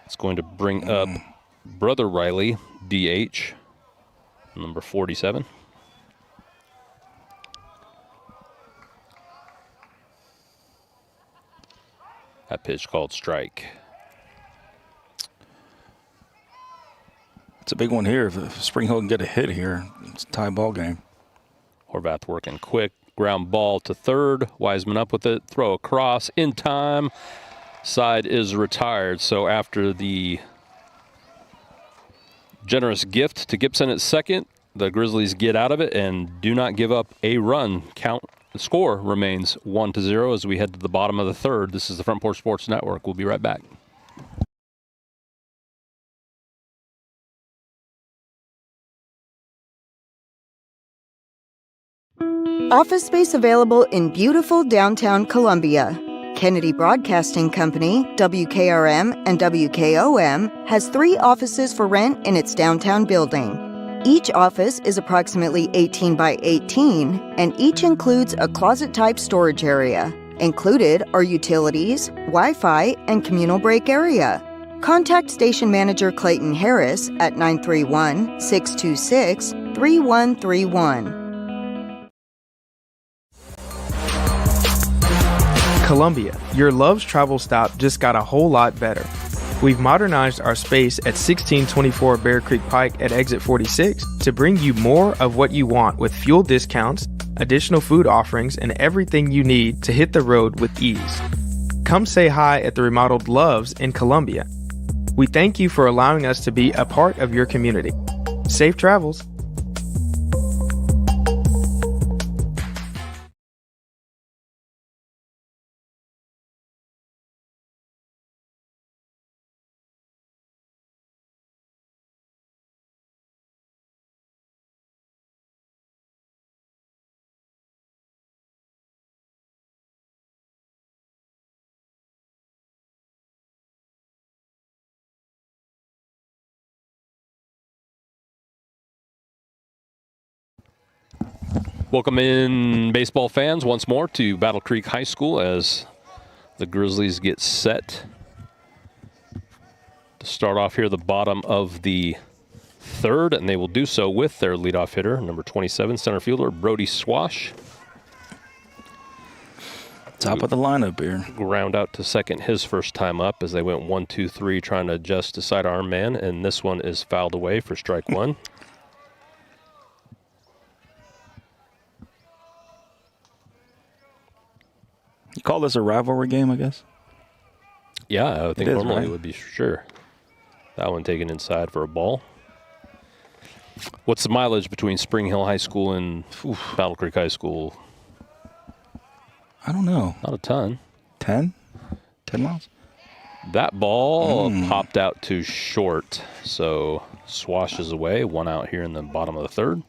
It's going to bring up Brother Riley, DH, number 47. That pitch called strike. It's a big one here. If Spring Hill can get a hit here, it's a tie ball game. Horvath working quick. Ground ball to third. Wiseman up with it. Throw across in time. Side is retired. So after the generous gift to Gibson at second, the Grizzlies get out of it and do not give up a run. The score remains 1-0 as we head to the bottom of the third. This is the Front Porch Sports Network. We'll be right back. Office space available in beautiful downtown Columbia. Kennedy Broadcasting Company, WKRM and WKOM, has 3 offices for rent in its downtown building. Each office is approximately 18 by 18, and each includes a closet-type storage area. Included are utilities, Wi-Fi, and communal break area. Contact Station Manager Clayton Harris at 931-626-3131. Columbia, your Love's travel stop just got a whole lot better. We've modernized our space at 1624 Bear Creek Pike at exit 46 to bring you more of what you want with fuel discounts, additional food offerings, and everything you need to hit the road with ease. Come say hi at the remodeled Love's in Columbia. We thank you for allowing us to be a part of your community. Safe travels. Welcome in, baseball fans, once more to Battle Creek High School as the Grizzlies get set to start off here the bottom of the third, and they will do so with their leadoff hitter, number 27, center fielder Brody Swash. Top of the lineup here. Ground out to second his first time up as they went 1-2-3 trying to adjust to sidearm man, and this one is fouled away for strike one. You call this a rivalry game, I guess? Yeah, I think is, normally right? it would be, sure. That one taken inside for a ball. What's the mileage between Spring Hill High School and Battle Creek High School? I don't know. Not a ton. 10? 10 miles? That ball popped out too short, so swashes away. One out here in the bottom of the third.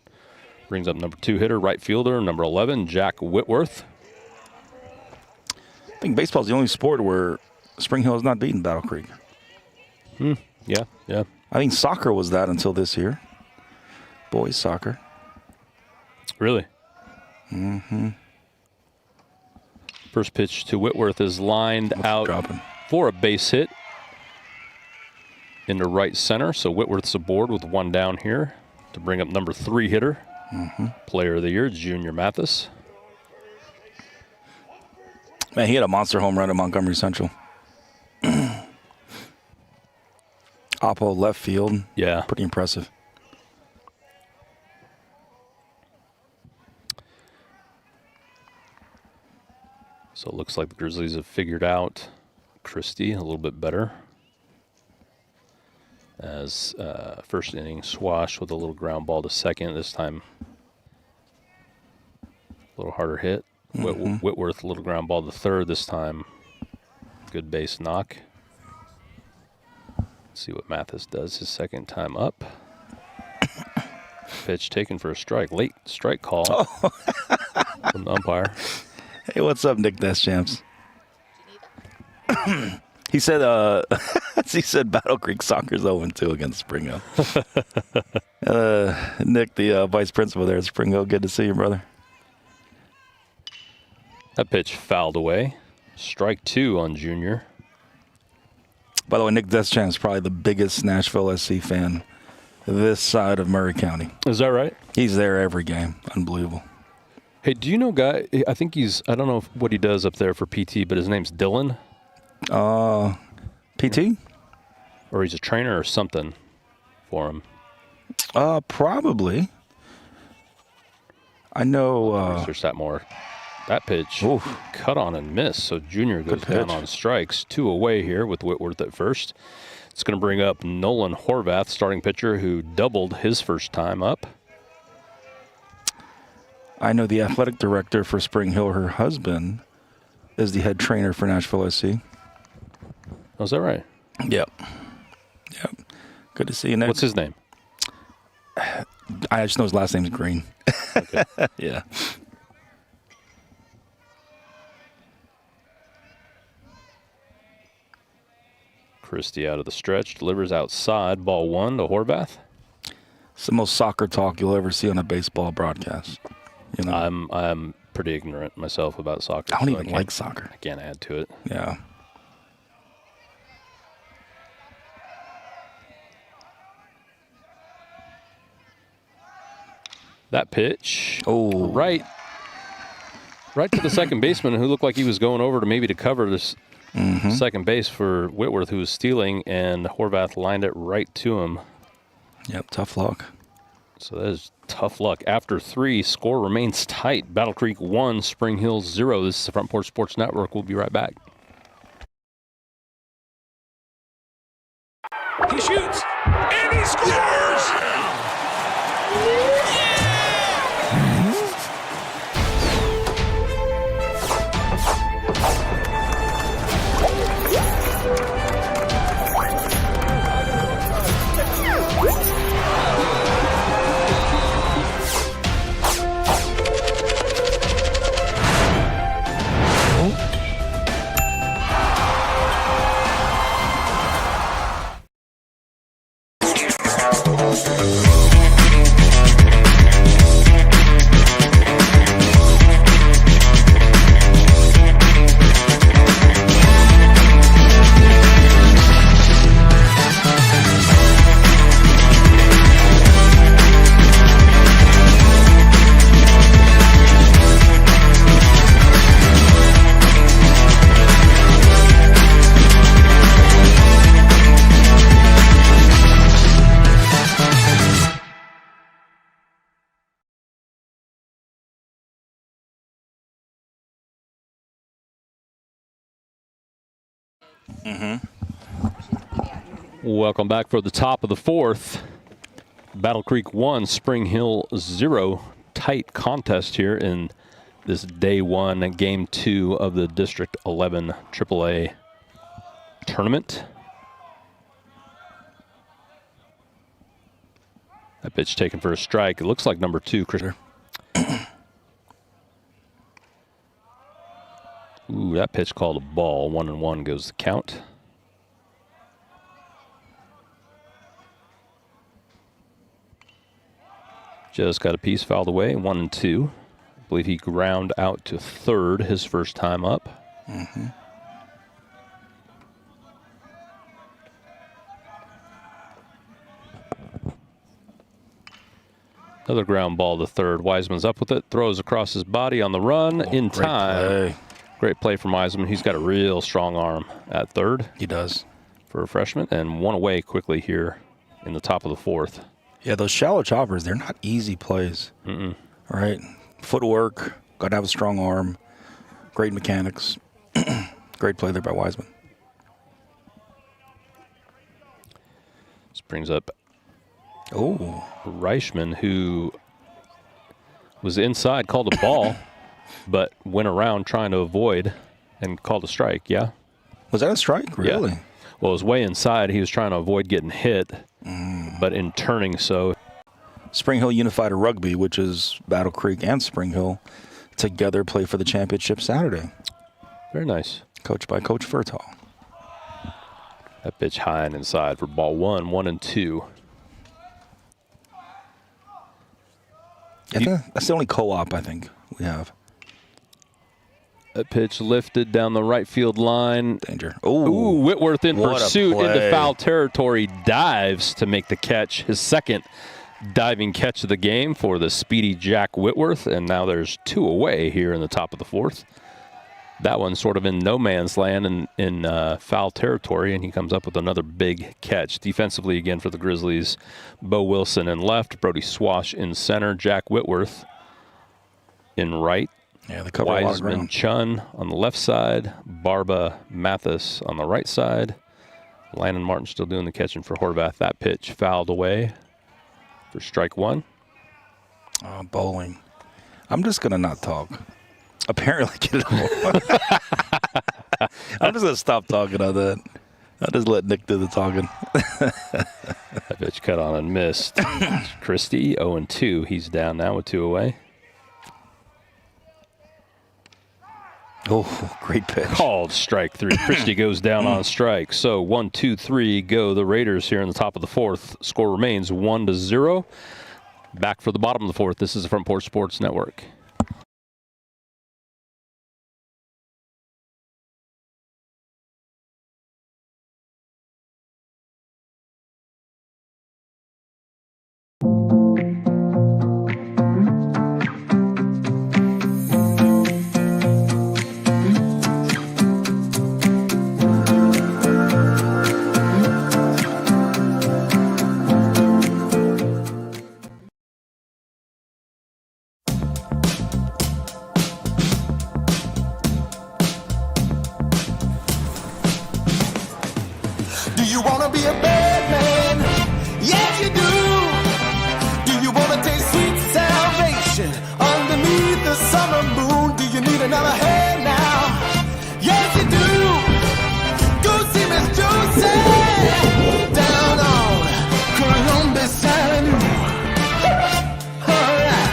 Brings up number 2 hitter, right fielder, number 11, Jack Whitworth. I think baseball is the only sport where Spring Hill has not beaten Battle Creek. Yeah. I think soccer was that until this year. Boys soccer. Really? Mm-hmm. First pitch to Whitworth is lined out for a base hit into right center. So Whitworth's aboard with one down here to bring up number 3 hitter, player of the year, Junior Mathis. Man, he had a monster home run at Montgomery Central. Oppo left field. Yeah. Pretty impressive. So it looks like the Grizzlies have figured out Christie a little bit better. As first inning Swash with a little ground ball to second. This time a little harder hit. Whitworth, a little ground ball to third this time. Good base knock. Let's see what Mathis does his second time up. Pitch taken for a strike. Late strike call from the umpire. Hey, what's up, Nick Deschamps? He said Battle Creek Soccer's 0-2 against Spring Hill. Nick, the vice principal there at Spring Hill, good to see you, brother. That pitch fouled away. Strike 2 on Junior. By the way, Nick Deschamps is probably the biggest Nashville SC fan this side of Murray County. Is that right? He's there every game. Unbelievable. Hey, do you know Guy? I think I don't know what he does up there for PT, but his name's Dylan. PT? Or he's a trainer or something for him. Probably. I know. Research that more. That pitch cut on and miss, so Junior goes down on strikes. 2 away here with Whitworth at first. It's going to bring up Nolan Horvath, starting pitcher, who doubled his first time up. I know the athletic director for Spring Hill, her husband, is the head trainer for Nashville SC. Oh, is that right? Yep. Good to see you, Nick. What's his name? I just know his last name's Green. Okay. Yeah. Christie out of the stretch, delivers outside, ball 1 to Horvath. It's the most soccer talk you'll ever see on a baseball broadcast. You know? I'm pretty ignorant myself about soccer. I don't even like soccer. I can't add to it. Yeah. That pitch, right to the second baseman, who looked like he was going over to cover this second base for Whitworth, who was stealing, and Horvath lined it right to him. Yep, tough luck. So that is tough luck. After 3, score remains tight. Battle Creek 1, Spring Hill 0. This is the Front Porch Sports Network. We'll be right back. He shoots, and he scores! Welcome back for the top of the fourth. Battle Creek 1, Spring Hill 0. Tight contest here in this day 1, game 2 of the District 11 AAA tournament. That pitch taken for a strike. It looks like number 2, Chris. Ooh, that pitch called a ball. 1-1 goes the count. Just got a piece fouled away, 1-2. I believe he ground out to third his first time up. Another ground ball to third. Wiseman's up with it, throws across his body on the run in time. Play. Great play from Wiseman. He's got a real strong arm at third. He does. For a freshman, and one away quickly here in the top of the fourth. Yeah, those shallow choppers, they're not easy plays. All right. Footwork, got to have a strong arm, great mechanics. Great play there by Wiseman. This brings up Reichman, who was inside, called a ball, but went around trying to avoid and called a strike, yeah? Was that a strike, really? Yeah. Well, it was way inside. He was trying to avoid getting hit, but in turning so. Spring Hill Unified Rugby, which is Battle Creek and Spring Hill, together play for the championship Saturday. Very nice. Coached by Coach Furtall. That pitch high and inside for ball 1, 1-2. That's the only co-op I think we have. That pitch lifted down the right field line. Danger. Ooh, Whitworth in what a pursuit play. into foul territory. Dives to make the catch. His second diving catch of the game for the speedy Jack Whitworth. And now there's 2 away here in the top of the fourth. That one's sort of in no man's land in foul territory, and he comes up with another big catch. Defensively again for the Grizzlies, Bo Wilson in left, Brody Swash in center, Jack Whitworth in right. Yeah, they cover a lot of Wiseman ground. Chun on the left side, Barba Mathis on the right side. Landon Martin still doing the catching for Horvath. That pitch fouled away for strike 1. Bowling. I'm just going to not talk. Apparently, get it over. I'm just going to stop talking on that. I'll just let Nick do the talking. That pitch cut on and missed. Christie, 0-2. He's down now with 2 away. Oh, great pitch. Called strike 3. Christie goes down on strike. So 1, 2, 3 go the Raiders here in the top of the fourth. Score remains 1-0. Back for the bottom of the fourth. This is the Front Porch Sports Network. Do you wanna be a bad man? Yes, you do. Do you wanna taste sweet salvation underneath the summer moon? Do you need another hand now? Yes, you do. Go see Miss Josie down on Columbus Avenue. All right,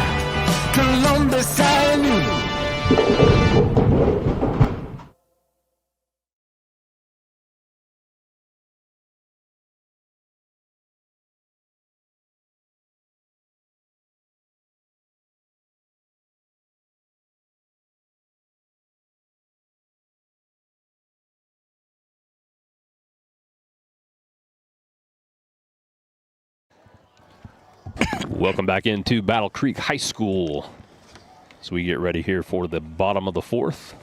Columbus Avenue. Welcome back into Battle Creek High School. So we get ready here for the bottom of the fourth.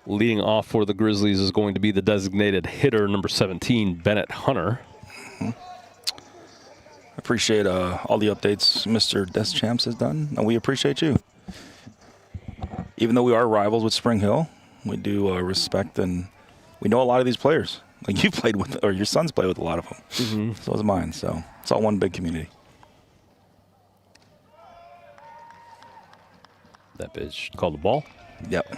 Leading off for the Grizzlies is going to be the designated hitter, number 17, Bennett Hunter. Appreciate all the updates Mr. Deschamps has done, and we appreciate you. Even though we are rivals with Spring Hill, we do respect and we know a lot of these players. Like you played with, or your sons played with a lot of them. Mm-hmm. So was mine. So it's all one big community. That pitch called the ball. Yep.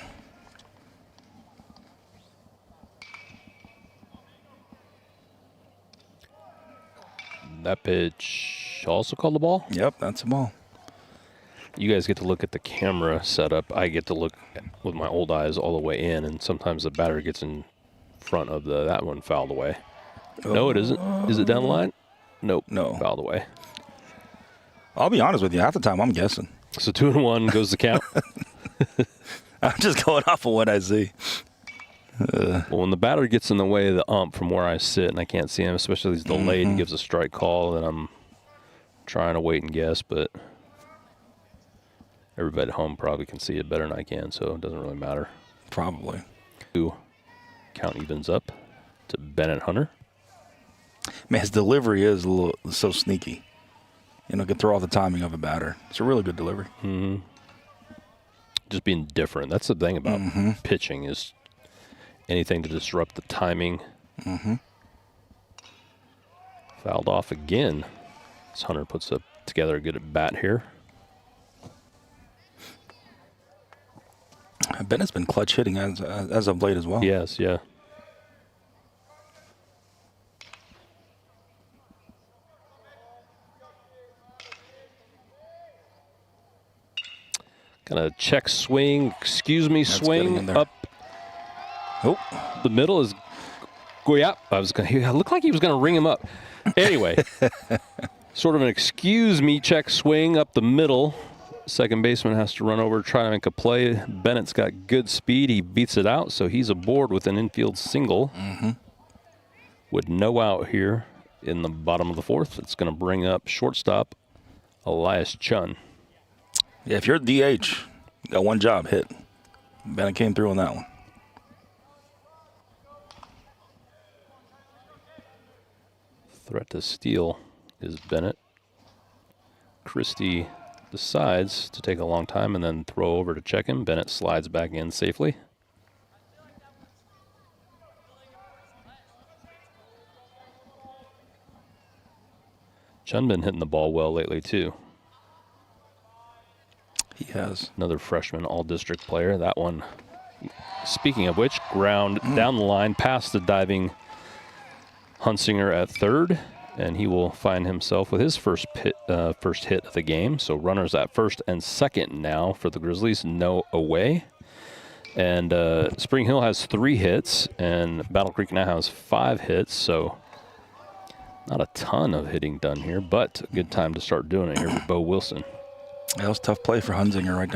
That pitch also called the ball? Yep, that's a ball. You guys get to look at the camera setup. I get to look with my old eyes all the way in, and sometimes the batter gets in front of that one fouled away. No, it isn't. Is it down the line? Nope. No. Fouled away. I'll be honest with you. Half the time, I'm guessing. So 2-1 goes the count? I'm just going off of what I see. Well, when the batter gets in the way of the ump from where I sit and I can't see him, especially if he's delayed and gives a strike call, then I'm trying to wait and guess, but everybody at home probably can see it better than I can, so it doesn't really matter. Probably. Count evens up to Bennett Hunter. Man, his delivery is so sneaky. You know, can throw off the timing of a batter. It's a really good delivery. Mm-hmm. Just being different. That's the thing about pitching is anything to disrupt the timing. Mm-hmm. Fouled off again. As Hunter puts together a good at bat here. Bennett's been clutch hitting as of late as well. Yes, yeah. Kind of check swing, excuse me, That's swing up. Oh, the middle is. Yeah, he looked like he was going to ring him up. Anyway, sort of an excuse me check swing up the middle. Second baseman has to run over, try to make a play. Bennett's got good speed. He beats it out, so he's aboard with an infield single. With no out here in the bottom of the fourth. It's going to bring up shortstop Elias Chun. Yeah, if you're a DH, you got one job, hit. Bennett came through on that one. Threat to steal is Bennett. Christie decides to take a long time and then throw over to check him. Bennett slides back in safely. Chun been hitting the ball well lately too. He has. Another freshman all-district player. That one, speaking of which, ground down the line past the diving Hunsinger at third, and he will find himself with his first hit of the game. So runners at first and second now for the Grizzlies, no away. And Spring Hill has 3 hits, and Battle Creek now has 5 hits, so not a ton of hitting done here, but a good time to start doing it here for Bo Wilson. That was a tough play for Hunsinger right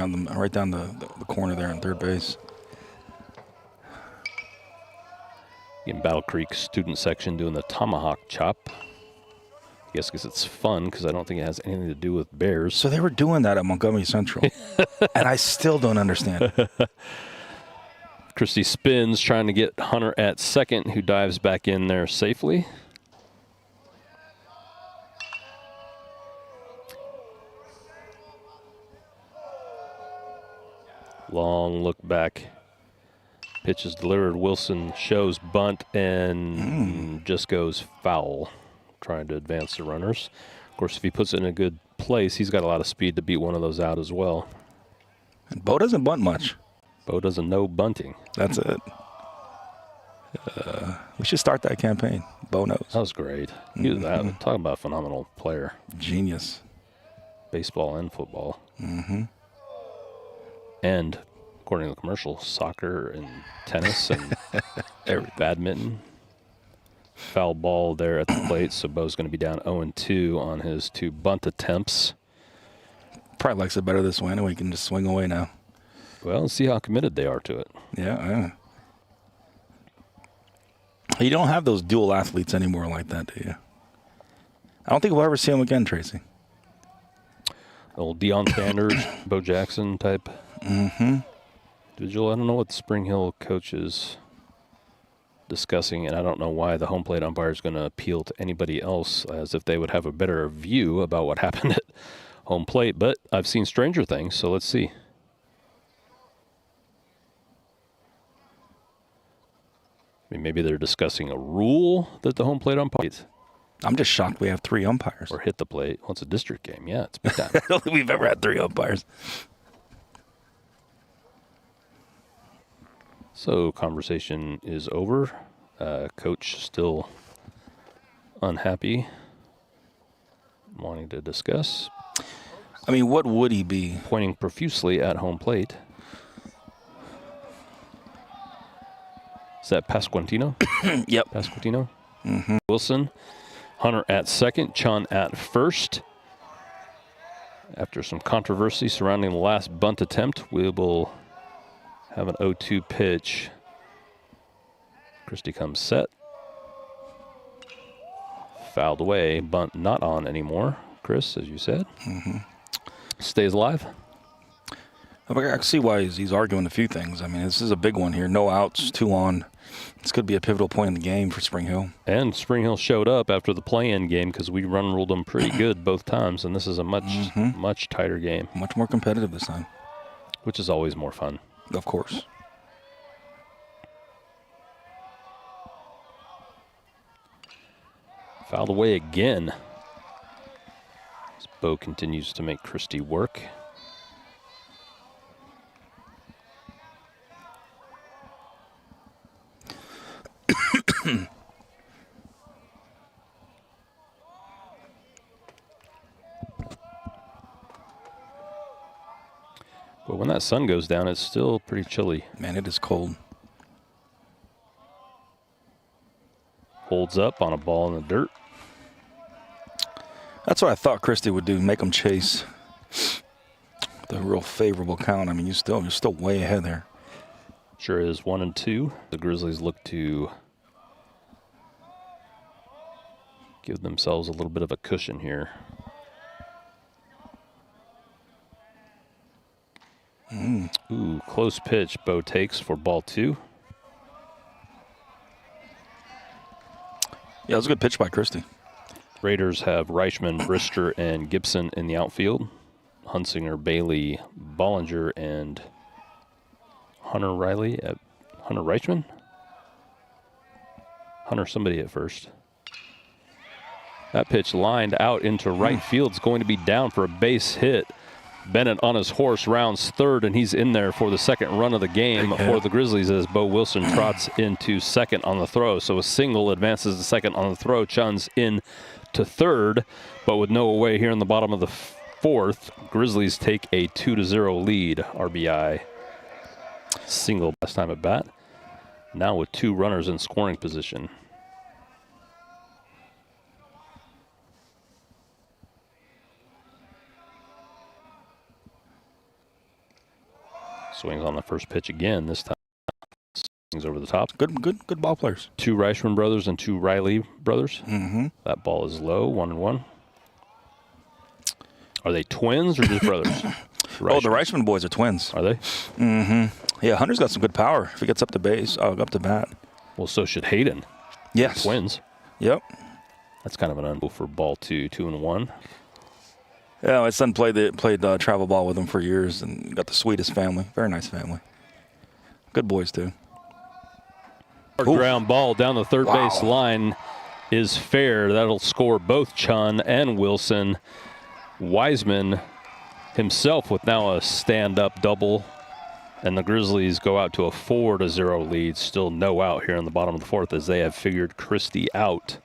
down the corner there on third base. In Battle Creek student section doing the tomahawk chop. I guess because it's fun, because I don't think it has anything to do with bears. So they were doing that at Montgomery Central, and I still don't understand it. Christie spins, trying to get Hunter at second, who dives back in there safely. Long look back. Pitch is delivered. Wilson shows bunt and just goes foul, trying to advance the runners. Of course, if he puts it in a good place, he's got a lot of speed to beat one of those out as well. And Bo doesn't bunt much. Bo doesn't know bunting. That's it. We should start that campaign. Bo knows. That was great. He was talking about a phenomenal player. Genius. Baseball and football. And according to the commercial, soccer and tennis and badminton. Foul ball there at the plate, so Bo's going to be down 0-2 on his 2 bunt attempts. Probably likes it better this way, anyway. He can just swing away now. Well, let's see how committed they are to it. Yeah. You don't have those dual athletes anymore like that, do you? I don't think we'll ever see them again, Tracy. Old Deion Sanders, Bo Jackson type. Individual. I don't know what the Spring Hill coach is discussing, and I don't know why the home plate umpire is going to appeal to anybody else as if they would have a better view about what happened at home plate. But I've seen stranger things, so let's see. mean, maybe they're discussing a rule that the home plate umpires. I'm just shocked we have 3 umpires. Or hit the plate. Well, it's a district game. Yeah, it's big time. I don't think we've ever had 3 umpires. So conversation is over. Coach still unhappy, wanting to discuss. I mean, what would he be? Pointing profusely at home plate. Is that Pasquantino? Yep. Pasquantino. Wilson. Hunter at second. Chun at first. After some controversy surrounding the last bunt attempt, we will have an 0-2 pitch. Christie comes set. Fouled away. Bunt not on anymore. Chris, as you said. Stays alive. I can see why he's arguing a few things. I mean, this is a big one here. No outs, 2 on. This could be a pivotal point in the game for Spring Hill. And Spring Hill showed up after the play-in game because we ruled them pretty good both times, and this is a much tighter game. Much more competitive this time. Which is always more fun. Of course. Fouled away again. As Bo continues to make Christie work. But when that sun goes down, it's still pretty chilly. Man, it is cold. Holds up on a ball in the dirt. That's what I thought Christie would do, make them chase. The real favorable count. I mean, you're still way ahead there. Sure is. 1-2. The Grizzlies look to give themselves a little bit of a cushion here. Ooh, close pitch. Bo takes for ball 2. Yeah, it was a good pitch by Christie. Raiders have Reichman, Brister, and Gibson in the outfield. Hunsinger, Bailey, Bollinger, and Hunter Riley at Hunter Reichman? Hunter somebody at first. That pitch lined out into right field. It's going to be down for a base hit. Bennett on his horse rounds third, and he's in there for the second run of the game for the Grizzlies as Bo Wilson trots into second on the throw. So a single advances to second on the throw. Chun's in to third, but with no away here in the bottom of the fourth, Grizzlies take a 2-0 lead. RBI single last time at bat. Now with 2 runners in scoring position. Swings on the first pitch again. This time, swings over the top. Good ball players. 2 Reichman brothers and 2 Riley brothers. That ball is low, 1-1. Are they twins or just brothers? Oh, the Reichman boys are twins. Are they? Yeah, Hunter's got some good power if he gets up to base, up to bat. Well, so should Hayden. Yes. Twins. Yep. That's kind of an unbelievable for ball 2, 2-1. Yeah, my son played travel ball with him for years and got the sweetest family. Very nice family. Good boys, too. Ground ball down the third base line is fair. That'll score both Chun and Wilson. Wiseman himself with now a stand-up double. And the Grizzlies go out to a 4-0 lead. Still no out here in the bottom of the fourth as they have figured Christie out.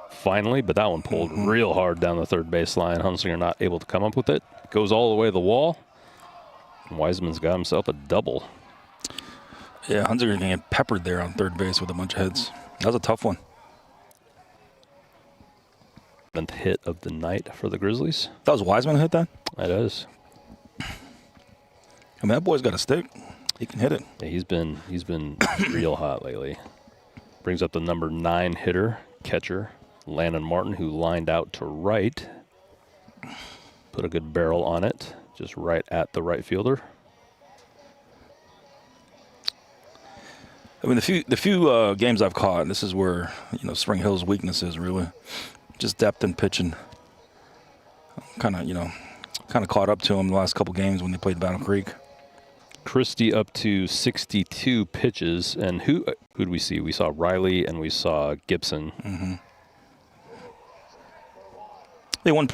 Finally, but that one pulled real hard down the third base line. Hunsinger not able to come up with it. Goes all the way to the wall. And Wiseman's got himself a double. Yeah, Hunsinger can get peppered there on third base with a bunch of hits. That was a tough one. 7th hit of the night for the Grizzlies. That was Wiseman who hit that? That is. I mean, that boy's got a stick. He can hit it. Yeah, he's been real hot lately. Brings up the number 9 hitter, catcher, Landon Martin, who lined out to right. Put a good barrel on it, just right at the right fielder. I mean, the few games I've caught, and this is where Spring Hill's weakness is really just depth in pitching. Kind of caught up to them the last couple games when they played Battle Creek. Christie up to 62 pitches. And who did we see? We saw Riley and we saw Gibson. Mm-hmm. They won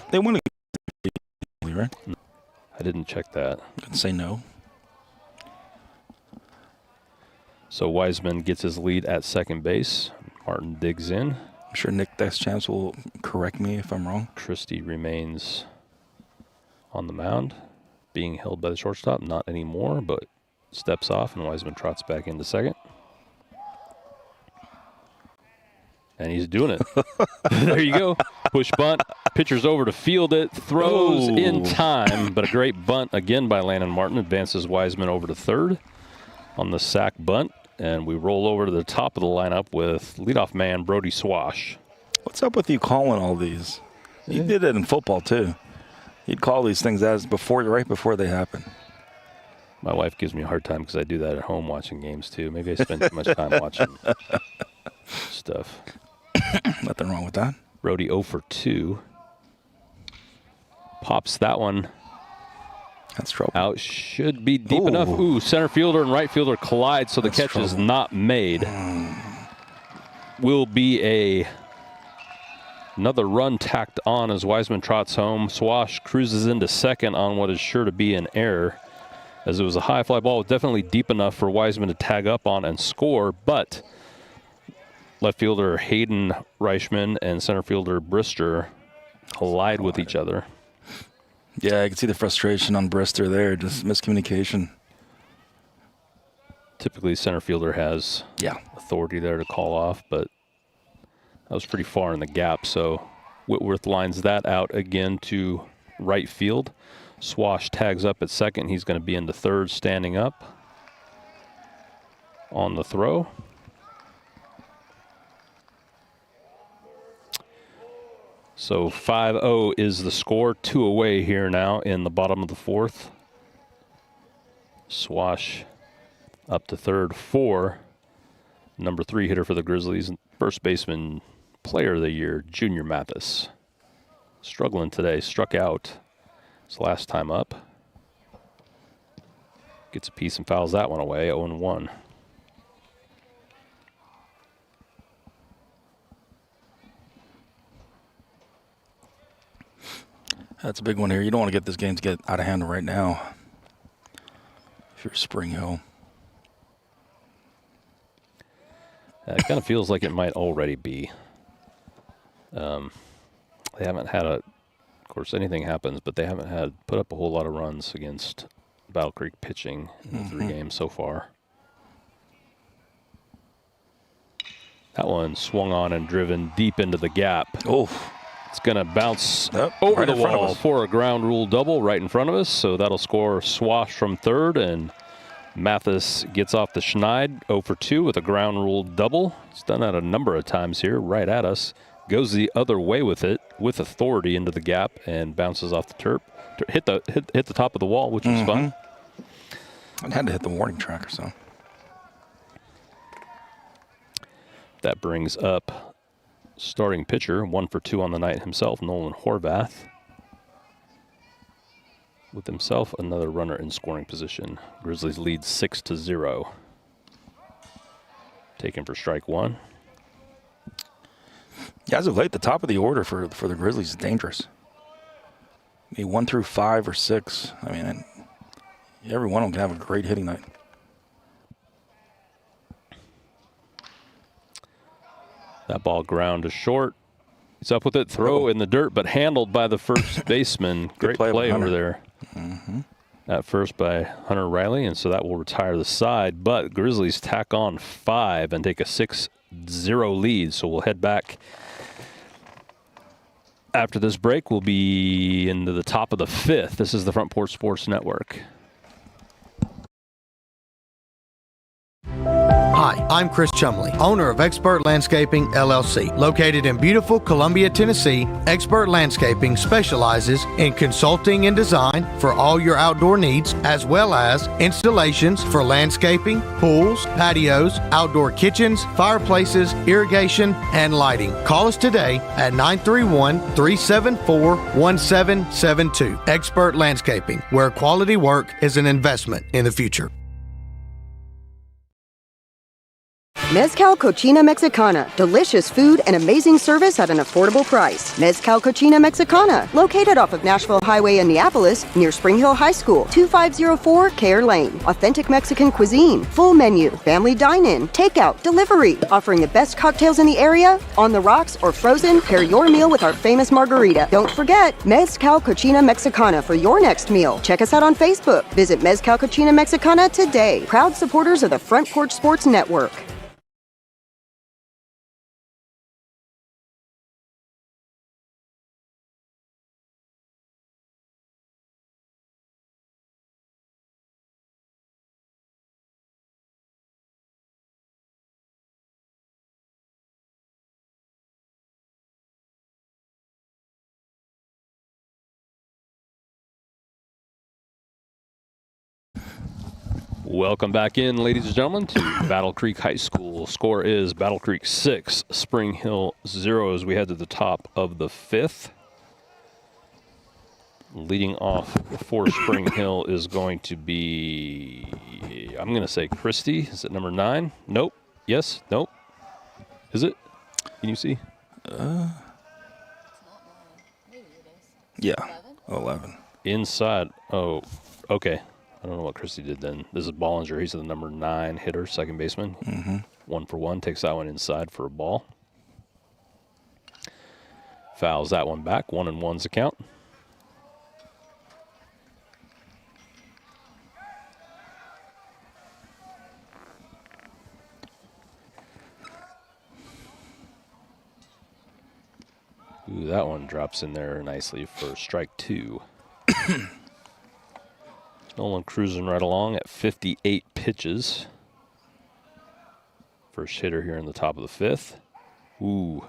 right? I didn't check that. Didn't say no. So Wiseman gets his lead at second base. Martin digs in. I'm sure Nick Deschamps will correct me if I'm wrong. Christie remains on the mound, being held by the shortstop. Not anymore, but steps off, and Wiseman trots back into second. And he's doing it. There you go. Push bunt. Pitcher's over to field it. Throws in time, but a great bunt again by Landon Martin. Advances Wiseman over to third on the sac bunt. And we roll over to the top of the lineup with leadoff man Brody Swash. What's up with you calling all these? You did it in football too. You'd call these things as right before they happen. My wife gives me a hard time because I do that at home watching games too. Maybe I spend too much time watching stuff. Nothing wrong with that. Brody 0 for 2. Pops that one. That's trouble. Out, should be deep enough. Ooh, center fielder and right fielder collide, so the catch is not made. Will be another run tacked on as Wiseman trots home. Swash cruises into second on what is sure to be an error, as it was a high fly ball, definitely deep enough for Wiseman to tag up on and score, but left fielder Hayden Reichman and center fielder Brister collide with each other. Yeah, I can see the frustration on Brister there, just miscommunication. Typically, center fielder has authority there to call off, but that was pretty far in the gap, so Whitworth lines that out again to right field. Swash tags up at second. He's going to be into third, standing up on the throw. So 5-0 is the score. 2 away here now in the bottom of the fourth. Swash up to third for number 3 hitter for the Grizzlies, first baseman player of the year, Junior Mathis. Struggling today, struck out his last time up. Gets a piece and fouls that one away, 0-1. That's a big one here. You don't want to get this game to get out of hand right now if you're Spring Hill. It kind of feels like it might already be. They haven't had of course, anything happens, but they haven't put up a whole lot of runs against Battle Creek pitching in the 3 games so far. That one swung on and driven deep into the gap. It's going to bounce over the wall for a ground rule double right in front of us. So that'll score Swash from third, and Mathis gets off the Schneid 0 for 2 with a ground rule double. He's done that a number of times here, right at us. Goes the other way with it, with authority into the gap, and bounces off the turf. Hit the top of the wall, which was fun. I had to hit the warning track or so. That brings up starting pitcher, 1 for 2 on the night himself, Nolan Horvath. With himself another runner in scoring position. Grizzlies lead 6-0. Taken for strike 1. Yeah, as of late, the top of the order for the Grizzlies is dangerous. I mean, 1 through 5 or 6. I mean, every one of them can have a great hitting night. That ball ground to short. He's up with it, throw in the dirt, but handled by the first baseman. Great play over there. At first by Hunter Riley, and so that will retire the side. But Grizzlies tack on 5 and take a 6-0 lead. So we'll head back after this break. We'll be into the top of the 5th. This is the Front Porch Sports Network. Hi, I'm Chris Chumley, owner of Expert Landscaping, LLC. Located in beautiful Columbia, Tennessee, Expert Landscaping specializes in consulting and design for all your outdoor needs, as well as installations for landscaping, pools, patios, outdoor kitchens, fireplaces, irrigation, and lighting. Call us today at 931-374-1772. Expert Landscaping, where quality work is an investment in the future. Mezcal Cochina Mexicana. Delicious food and amazing service at an affordable price. Mezcal Cochina Mexicana. Located off of Nashville Highway in Neapolis, near Spring Hill High School. 2504 Care Lane. Authentic Mexican cuisine. Full menu. Family dine-in. Takeout. Delivery. Offering the best cocktails in the area. On the rocks or frozen, pair your meal with our famous margarita. Don't forget, Mezcal Cochina Mexicana for your next meal. Check us out on Facebook. Visit Mezcal Cochina Mexicana today. Proud supporters of the Front Porch Sports Network. Welcome back in, ladies and gentlemen, to Battle Creek High School. Score is Battle Creek 6, Spring Hill 0 as we head to the top of the 5th. Leading off for Spring Hill is going to be, I'm going to say Christie. Is it number 9? Nope. Yes? Nope. Is it? Can you see? Yeah, 11. Inside. Oh, okay. I don't know what Christie did then. This is Bollinger. He's the number 9 hitter, second baseman. 1 for 1. Takes that one inside for a ball. Fouls that one back. 1-1's the count. Ooh, that one drops in there nicely for strike 2. Nolan cruising right along at 58 pitches. First hitter here in the top of the 5th. Ooh.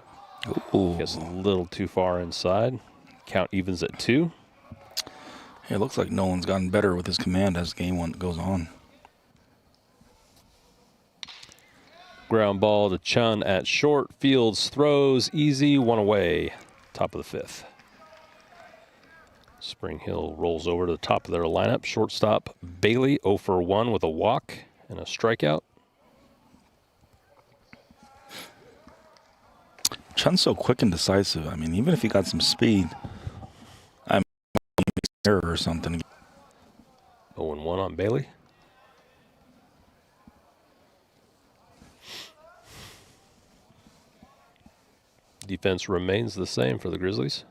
Gets a little too far inside. Count evens at 2. Yeah, it looks like Nolan's gotten better with his command as the game goes on. Ground ball to Chun at short. Fields throws easy, 1 away. Top of the 5th. Spring Hill rolls over to the top of their lineup. Shortstop Bailey, 0 for 1 with a walk and a strikeout. Chun's so quick and decisive. I mean, even if he got some speed, I'm error or something. 0-1 on Bailey. Defense remains the same for the Grizzlies.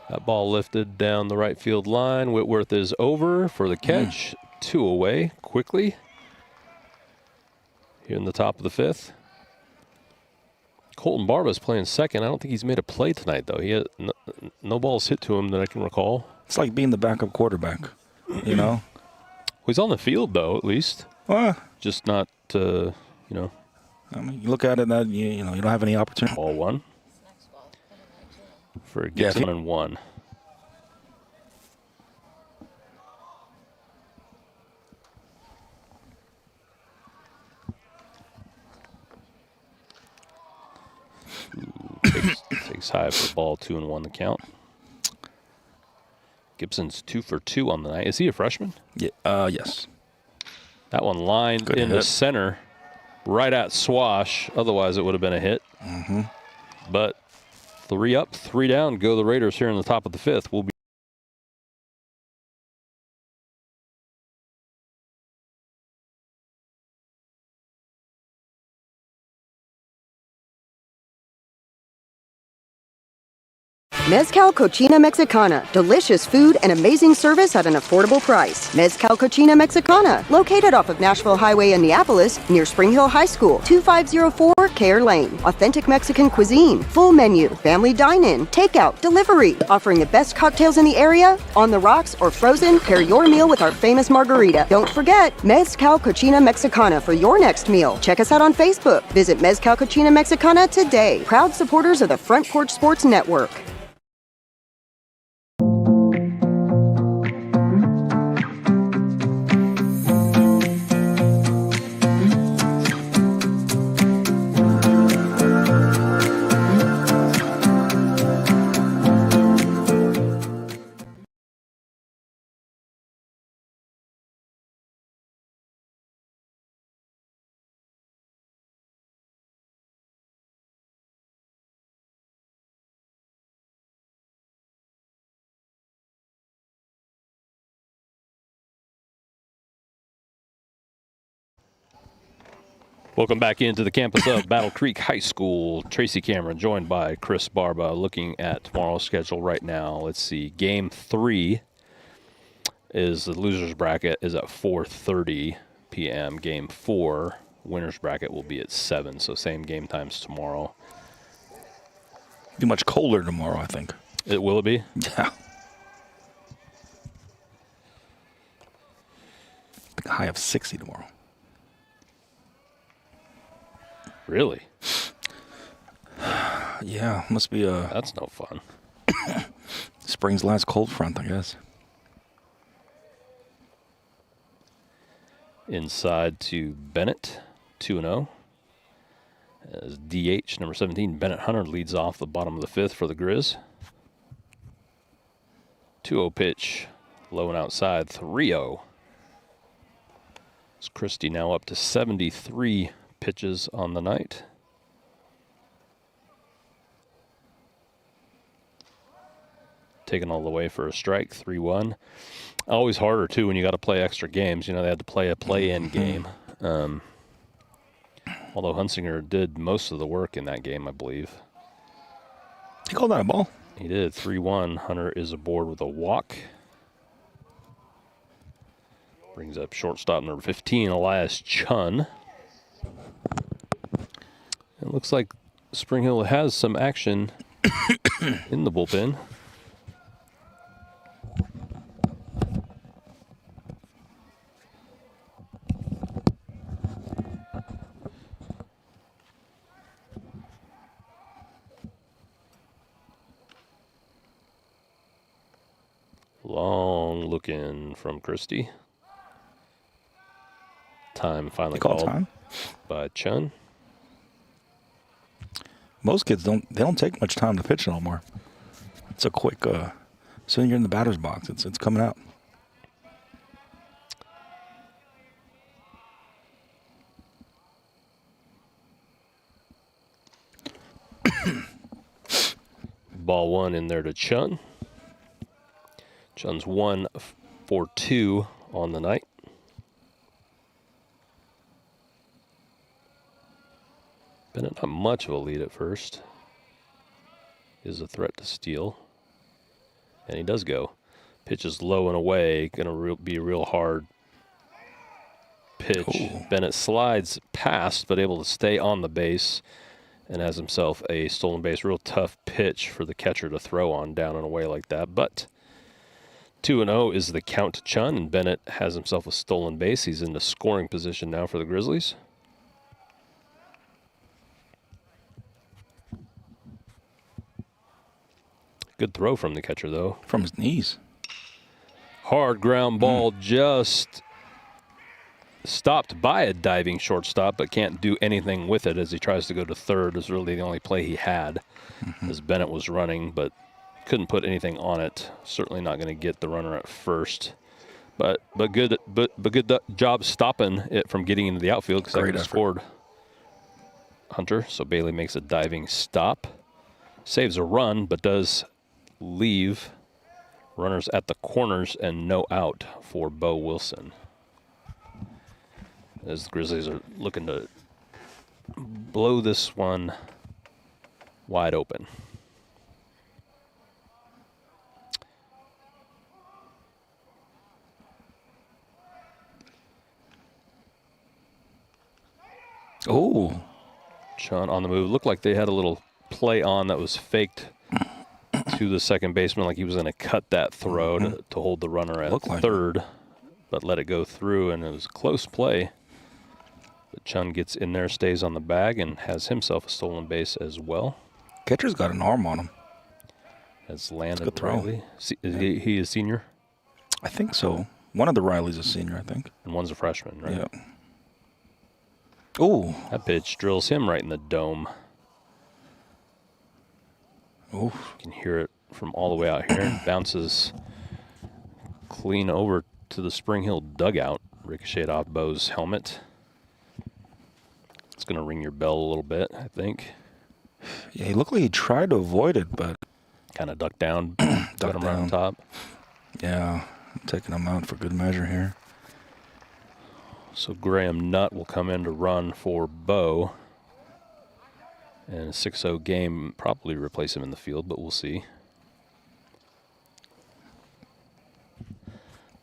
That ball lifted down the right field line. Whitworth is over for the catch. 2 away quickly. Here in the top of the 5th. Colton Barba's playing second. I don't think he's made a play tonight, though. He had no balls hit to him that I can recall. It's like being the backup quarterback, you know? Well, he's on the field, though, at least. Just not, you know. I mean, you look at it, that you know, you don't have any opportunity. Ball 1. For Gibson and 1. Takes high for ball 2-1 the count. Gibson's 2 for 2 on the night. Is he a freshman? Yeah. Yes. That one lined in the center, right at Swash. Otherwise, it would have been a hit. But 3 up, 3 down. Go the Raiders here in the top of the 5th. We'll be Mezcal Cochina Mexicana. Delicious food and amazing service at an affordable price. Mezcal Cochina Mexicana. Located off of Nashville Highway in Neapolis, near Spring Hill High School. 2504 Care Lane. Authentic Mexican cuisine. Full menu. Family dine-in. Takeout. Delivery. Offering the best cocktails in the area. On the rocks or frozen, pair your meal with our famous margarita. Don't forget, Mezcal Cochina Mexicana for your next meal. Check us out on Facebook. Visit Mezcal Cochina Mexicana today. Proud supporters of the Front Porch Sports Network. Welcome back into the campus of Battle Creek High School. Tracy Cameron joined by Chris Barba looking at tomorrow's schedule right now. Let's see. Game 3 is the loser's bracket is at 4:30 p.m. Game 4, winner's bracket will be at 7, so same game times tomorrow. Be much colder tomorrow, I think. Will it be? Yeah. I think a high of 60 tomorrow. Really? Yeah, must be a... That's no fun. Spring's last cold front, I guess. Inside to Bennett, 2-0. As DH, number 17, Bennett Hunter leads off the bottom of the 5th for the Grizz. 2-0 pitch, low and outside, 3-0. It's Christie now up to 73 pitches on the night. Taken all the way for a strike, 3-1. Always harder, too, when you got to play extra games. You know, they had to play a play-in game. Although Hunsinger did most of the work in that game, I believe. He called that a ball. He did. 3-1. Hunter is aboard with a walk. Brings up shortstop number 15, Elias Chun. It looks like Spring Hill has some action in the bullpen. Long looking from Christie. Time finally called time by Chun. Most kids don't take much time to pitch no more. It's a quick as soon as you're in the batter's box, it's coming out. Ball 1 in there to Chun. Chun's 1 for 2 on the night. Bennett not much of a lead at first. Is a threat to steal. And he does go. Pitch is low and away. Going to be a real hard pitch. Ooh. Bennett slides past, but able to stay on the base and has himself a stolen base. Real tough pitch for the catcher to throw on down and away like that. But 2-0 is the count to Chun, and Bennett has himself a stolen base. He's in the scoring position now for the Grizzlies. Good throw from the catcher, though. From his knees. Hard ground ball just stopped by a diving shortstop, but can't do anything with it as he tries to go to third. Is really the only play he had as Bennett was running, but couldn't put anything on it. Certainly not going to get the runner at first. But good job stopping it from getting into the outfield because that could have scored Hunter. So Bailey makes a diving stop. Saves a run, but does leave runners at the corners and no out for Bo Wilson. As the Grizzlies are looking to blow this one wide open. Oh. Chun on the move. Looked like they had a little play on that was faked to the second baseman, like he was going to cut that throw to hold the runner at third, but let it go through, and it was a close play. But Chun gets in there, stays on the bag, and has himself a stolen base as well. Catcher's got an arm on him. Has landed good throw. Riley. He is senior? I think so. One of the Rileys is senior, I think. And one's a freshman, right? Yeah. Ooh. That pitch drills him right in the dome. Ooh. You can hear it from all the way out here. And bounces clean over to the Spring Hill dugout. Ricocheted off Bo's helmet. It's going to ring your bell a little bit, I think. Yeah, he looked like he tried to avoid it, but kind of ducked down, got him right on top. Yeah, I'm taking him out for good measure here. So Graham Nutt will come in to run for Bo. And a 6-0 game probably replace him in the field, but we'll see.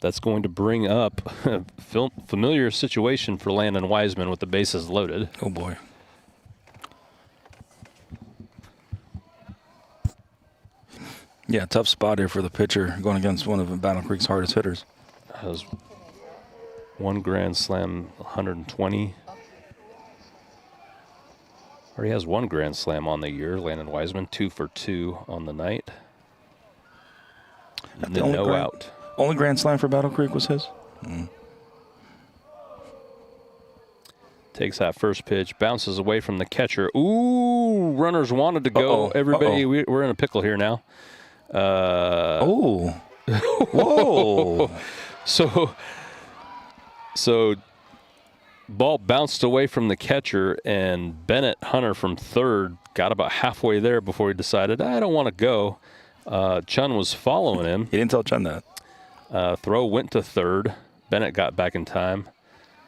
That's going to bring up a familiar situation for Landon Wiseman with the bases loaded. Oh, boy. Yeah, tough spot here for the pitcher going against one of Battle Creek's hardest hitters. Has one grand slam, 120. Already has one grand slam on the year. Landon Wiseman, 2 for 2 on the night. And then no out. Only grand slam for Battle Creek was his? Mm. Takes that first pitch, bounces away from the catcher. Ooh, runners wanted to go. Everybody, we're in a pickle here now. Oh. Whoa. So ball bounced away from the catcher, and Bennett Hunter from third got about halfway there before he decided, I don't want to go. Chun was following him. He didn't tell Chun that. Throw went to third. Bennett got back in time,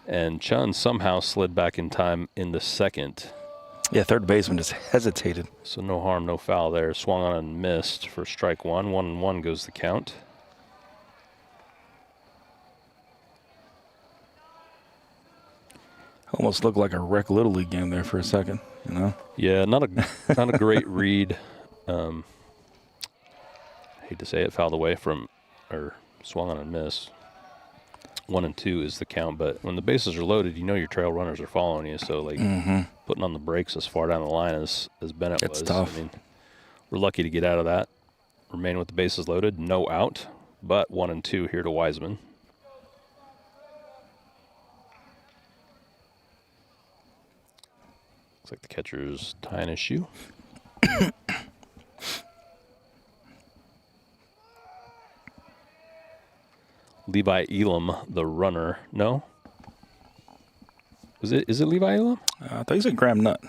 and Chun somehow slid back in time in the second. Yeah, third baseman just hesitated. So no harm, no foul there. Swung on and missed for strike one. 1-1 goes the count. Almost looked like a rec Little League game there for a second, you know? Yeah, not a great read. Hate to say it, fouled away from, or swung on and missed. 1-2 is the count, but when the bases are loaded, you know your trail runners are following you. So like putting on the brakes as far down the line as Bennett was. It's tough. I mean, we're lucky to get out of that. Remain with the bases loaded, no out, but 1-2 here to Wiseman. Looks like the catcher's tying his shoe. Levi Elam, the runner. No? Is it Levi Elam? I thought you said Graham Nutt.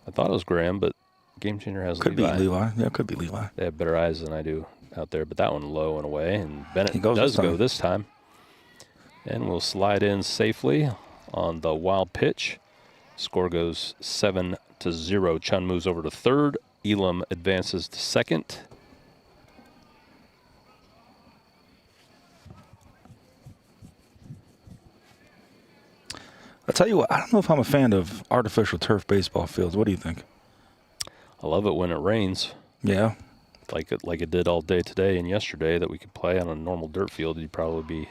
I thought it was Graham, but Game Changer has Levi. Could be Levi. Yeah, could be Levi. They have better eyes than I do out there, but that one low and away, and Bennett does go this time. And we'll slide in safely on the wild pitch. Score goes 7-0. Chun moves over to third. Elam advances to second. I'll tell you what, I don't know if I'm a fan of artificial turf baseball fields. What do you think? I love it when it rains. Yeah. Like it did all day today and yesterday that we could play on a normal dirt field. You'd probably be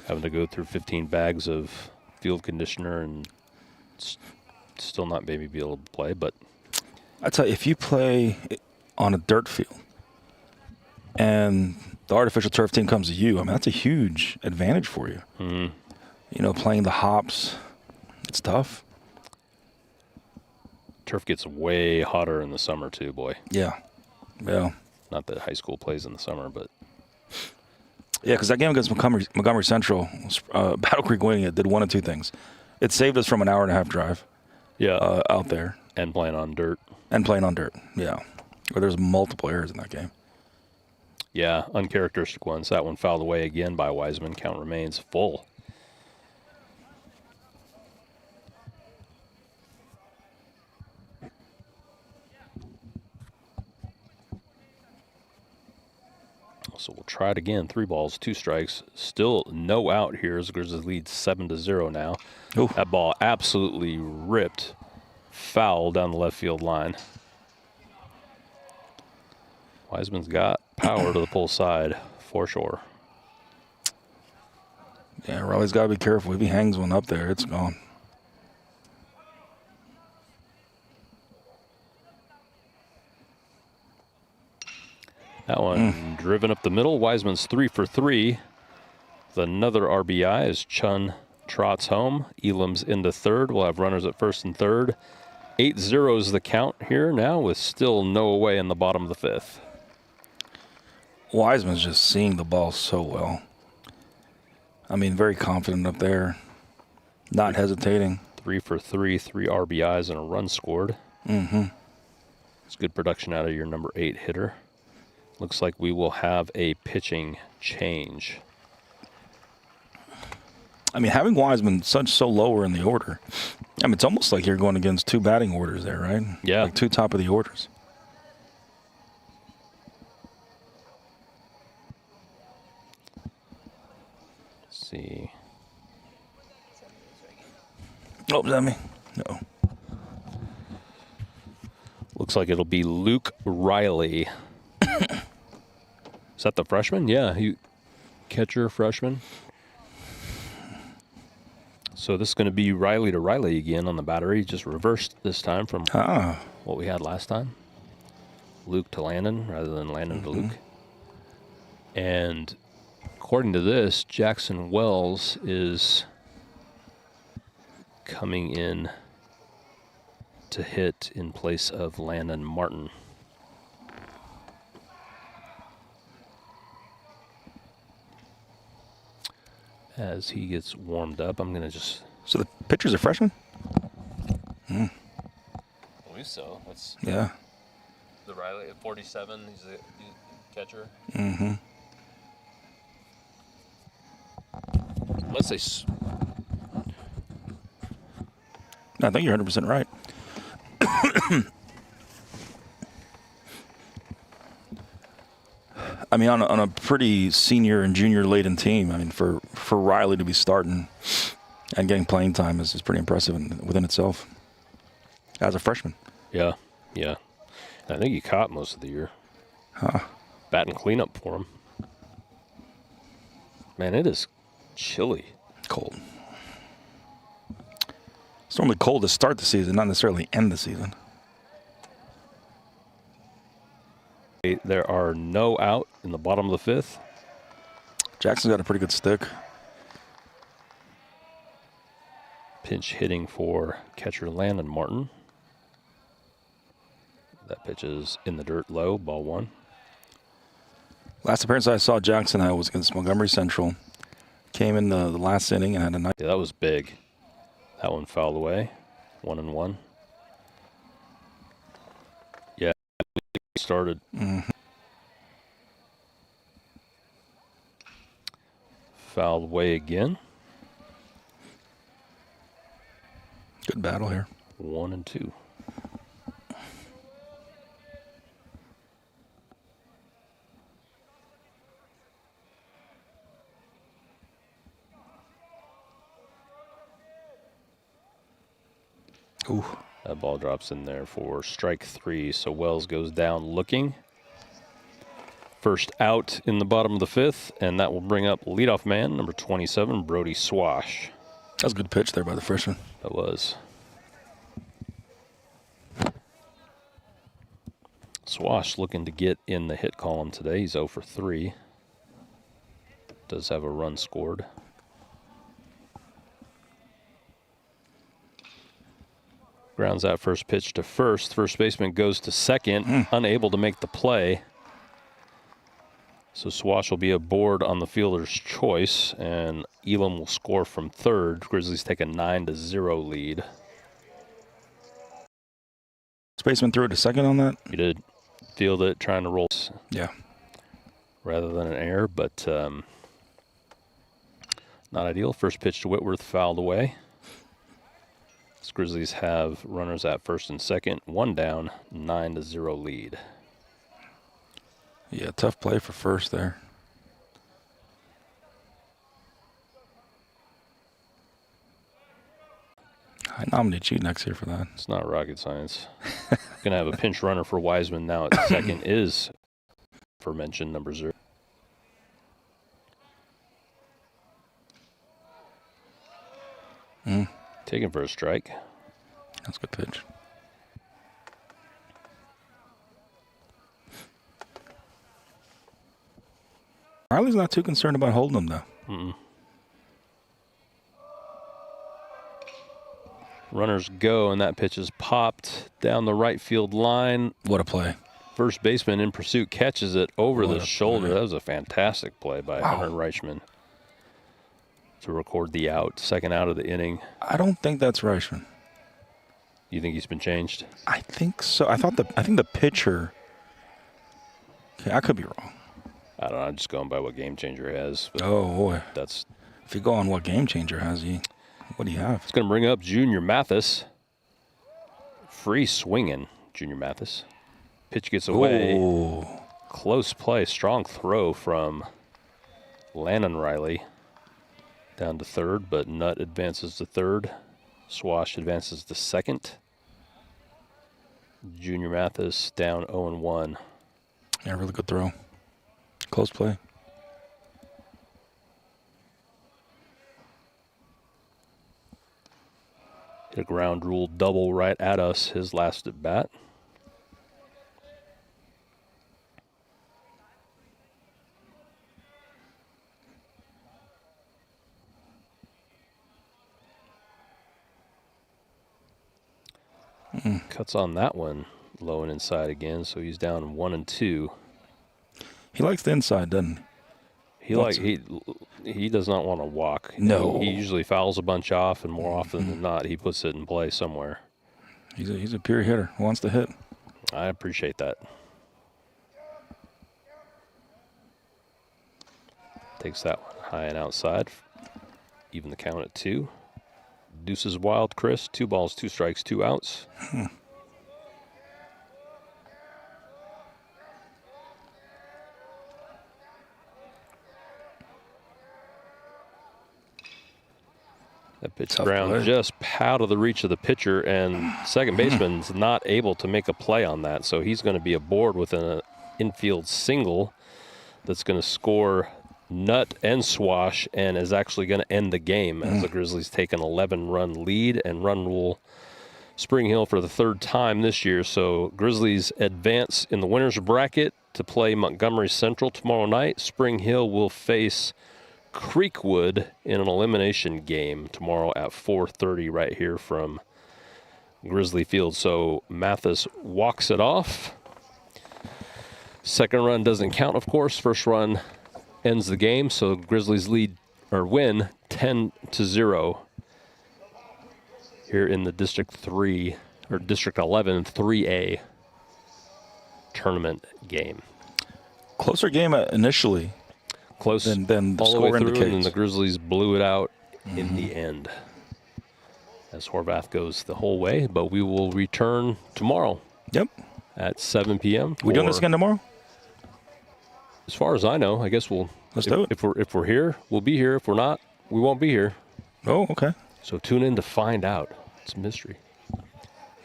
having to go through 15 bags of field conditioner and still not maybe be able to play. But I tell you, if you play on a dirt field and the artificial turf team comes to you, I mean, that's a huge advantage for you. Mm-hmm. You know, playing the hops, it's tough. Turf gets way hotter in the summer too, boy. Yeah. Yeah. Not that high school plays in the summer, but. Yeah, because that game against Montgomery Central, Battle Creek winning it, did one of two things. It saved us from an hour-and-a-half drive. Yeah. Out there. And playing on dirt. Yeah. Where there's multiple errors in that game. Yeah, uncharacteristic ones. That one fouled away again by Wiseman. Count remains full. So we'll try it again. 3 balls, 2 strikes. Still no out here as the Grizzlies lead 7-0 now. Oof. That ball absolutely ripped foul down the left field line. Wiseman's got power to the pull side for sure. Yeah, Raleigh's got to be careful. If he hangs one up there, it's gone. That one driven up the middle. Wiseman's 3 for 3. With another RBI as Chun trots home. Elam's into third. We'll have runners at first and third. 8-0 is the count here now with still no away in the bottom of the 5th. Wiseman's just seeing the ball so well. I mean, very confident up there. Not hesitating. 3 for 3, 3 RBIs and a run scored. Mm-hmm. It's good production out of your number 8 hitter. Looks like we will have a pitching change. I mean, having Wiseman so lower in the order, I mean, it's almost like you're going against 2 batting orders there, right? Yeah. Like 2 top of the orders. Let's see. Oh, is that me? No. Looks like it'll be Luke Riley. Is that the freshman? Yeah, catcher freshman. So this is going to be Riley to Riley again on the battery, just reversed this time from what we had last time. Luke to Landon rather than Landon to Luke. And according to this, Jackson Wells is coming in to hit in place of Landon Martin. As he gets warmed up, I'm going to just... So the pitcher's a freshman? I believe so. That's Yeah. the Riley at 47. He's a catcher. Mm-hmm. Let's say... I think you're 100% right. I mean, on a pretty senior and junior laden team, I mean, for Riley to be starting and getting playing time is pretty impressive within itself as a freshman. Yeah, yeah. I think he caught most of the year. Batting cleanup for him. Man, it is chilly. Cold. It's normally cold to start the season, not necessarily end the season. There are no out in the bottom of the 5th. Jackson's got a pretty good stick. Pinch hitting for catcher Landon Martin. That pitch is in the dirt low, ball 1. Last appearance I saw Jackson was against Montgomery Central. Came in the last inning and had a nice... Yeah, that was big. That one fouled away. 1-1. Yeah, started. Fouled away again. Good battle here. 1-2. Ooh. That ball drops in there for strike 3. So Wells goes down looking. First out in the bottom of the 5th, and that will bring up leadoff man, number 27, Brody Swash. That was a good pitch there by the freshman. That was. Swash looking to get in the hit column today. He's 0 for 3. Does have a run scored. Grounds out first pitch to first. First baseman goes to second, unable to make the play. So Swash will be aboard on the fielder's choice, and Elam will score from third. Grizzlies take a 9-0 lead. Spaceman threw it to second on that? He did. Field it, trying to roll. Yeah. Rather than an error, but not ideal. First pitch to Whitworth fouled away. The Grizzlies have runners at first and second. 1 down, 9-0 lead. Yeah, tough play for first there. I nominate you next year for that. It's not rocket science. Going to have a pinch runner for Wiseman now at second is aforementioned number 0. Taken for a strike. That's a good pitch. Riley's not too concerned about holding him, though. Runners go, and that pitch is popped down the right field line. What a play. First baseman in pursuit catches it over What the a shoulder. play. That was a fantastic play by Hunter Reichman to record the out. Second out of the inning. I don't think that's Reichman. You think he's been changed? I think so. I think the pitcher. Okay, I could be wrong. I don't know. I'm just going by what Game Changer has. But Oh boy, that's If you go on what Game Changer has he, what do you have? It's going to bring up Junior Mathis. Free swinging, Junior Mathis. Pitch gets away. Ooh. Close play, strong throw from Lannon Riley down to third, but Nutt advances to third. Swash advances to second. Junior Mathis down 0-1. Yeah, really good throw. Close play. Hit a ground rule double right at us, his last at bat. Cuts on that one, low and inside again, so he's down 1-2. He likes the inside, doesn't he? He does not want to walk. No. He usually fouls a bunch off, and more often than not, he puts it in play somewhere. He's a pure hitter. Wants to hit. I appreciate that. Takes that one high and outside. Even the count at 2. Deuces wild, Chris. 2 balls, 2 strikes, 2 outs. That pitch ground just out of the reach of the pitcher, and second baseman's not able to make a play on that, so he's going to be aboard with an infield single that's going to score Nutt and Swash and is actually going to end the game as the Grizzlies take an 11-run lead and run rule Spring Hill for the 3rd time this year. So Grizzlies advance in the winner's bracket to play Montgomery Central tomorrow night. Spring Hill will face Creekwood in an elimination game tomorrow at 4:30 right here from Grizzly Field. So Mathis walks it off. Second run doesn't count, of course. First run ends the game, so Grizzlies win 10-0 here in the District 3 or District 11 3A tournament game. Closer game initially. Close than the all the way score through, indicates. and the Grizzlies blew it out in the end as Horvath goes the whole way. But we will return tomorrow. Yep. At 7 p.m. We doing this again tomorrow? As far as I know, I guess Let's do it. If we're here, we'll be here. If we're not, we won't be here. Oh, okay. So tune in to find out. It's a mystery.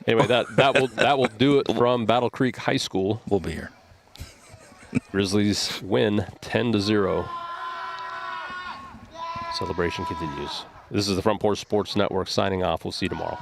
Anyway, that will do it from Battle Creek High School. We'll be here. Grizzlies win 10-0. Celebration continues. This is the Front Porch Sports Network signing off. We'll see you tomorrow.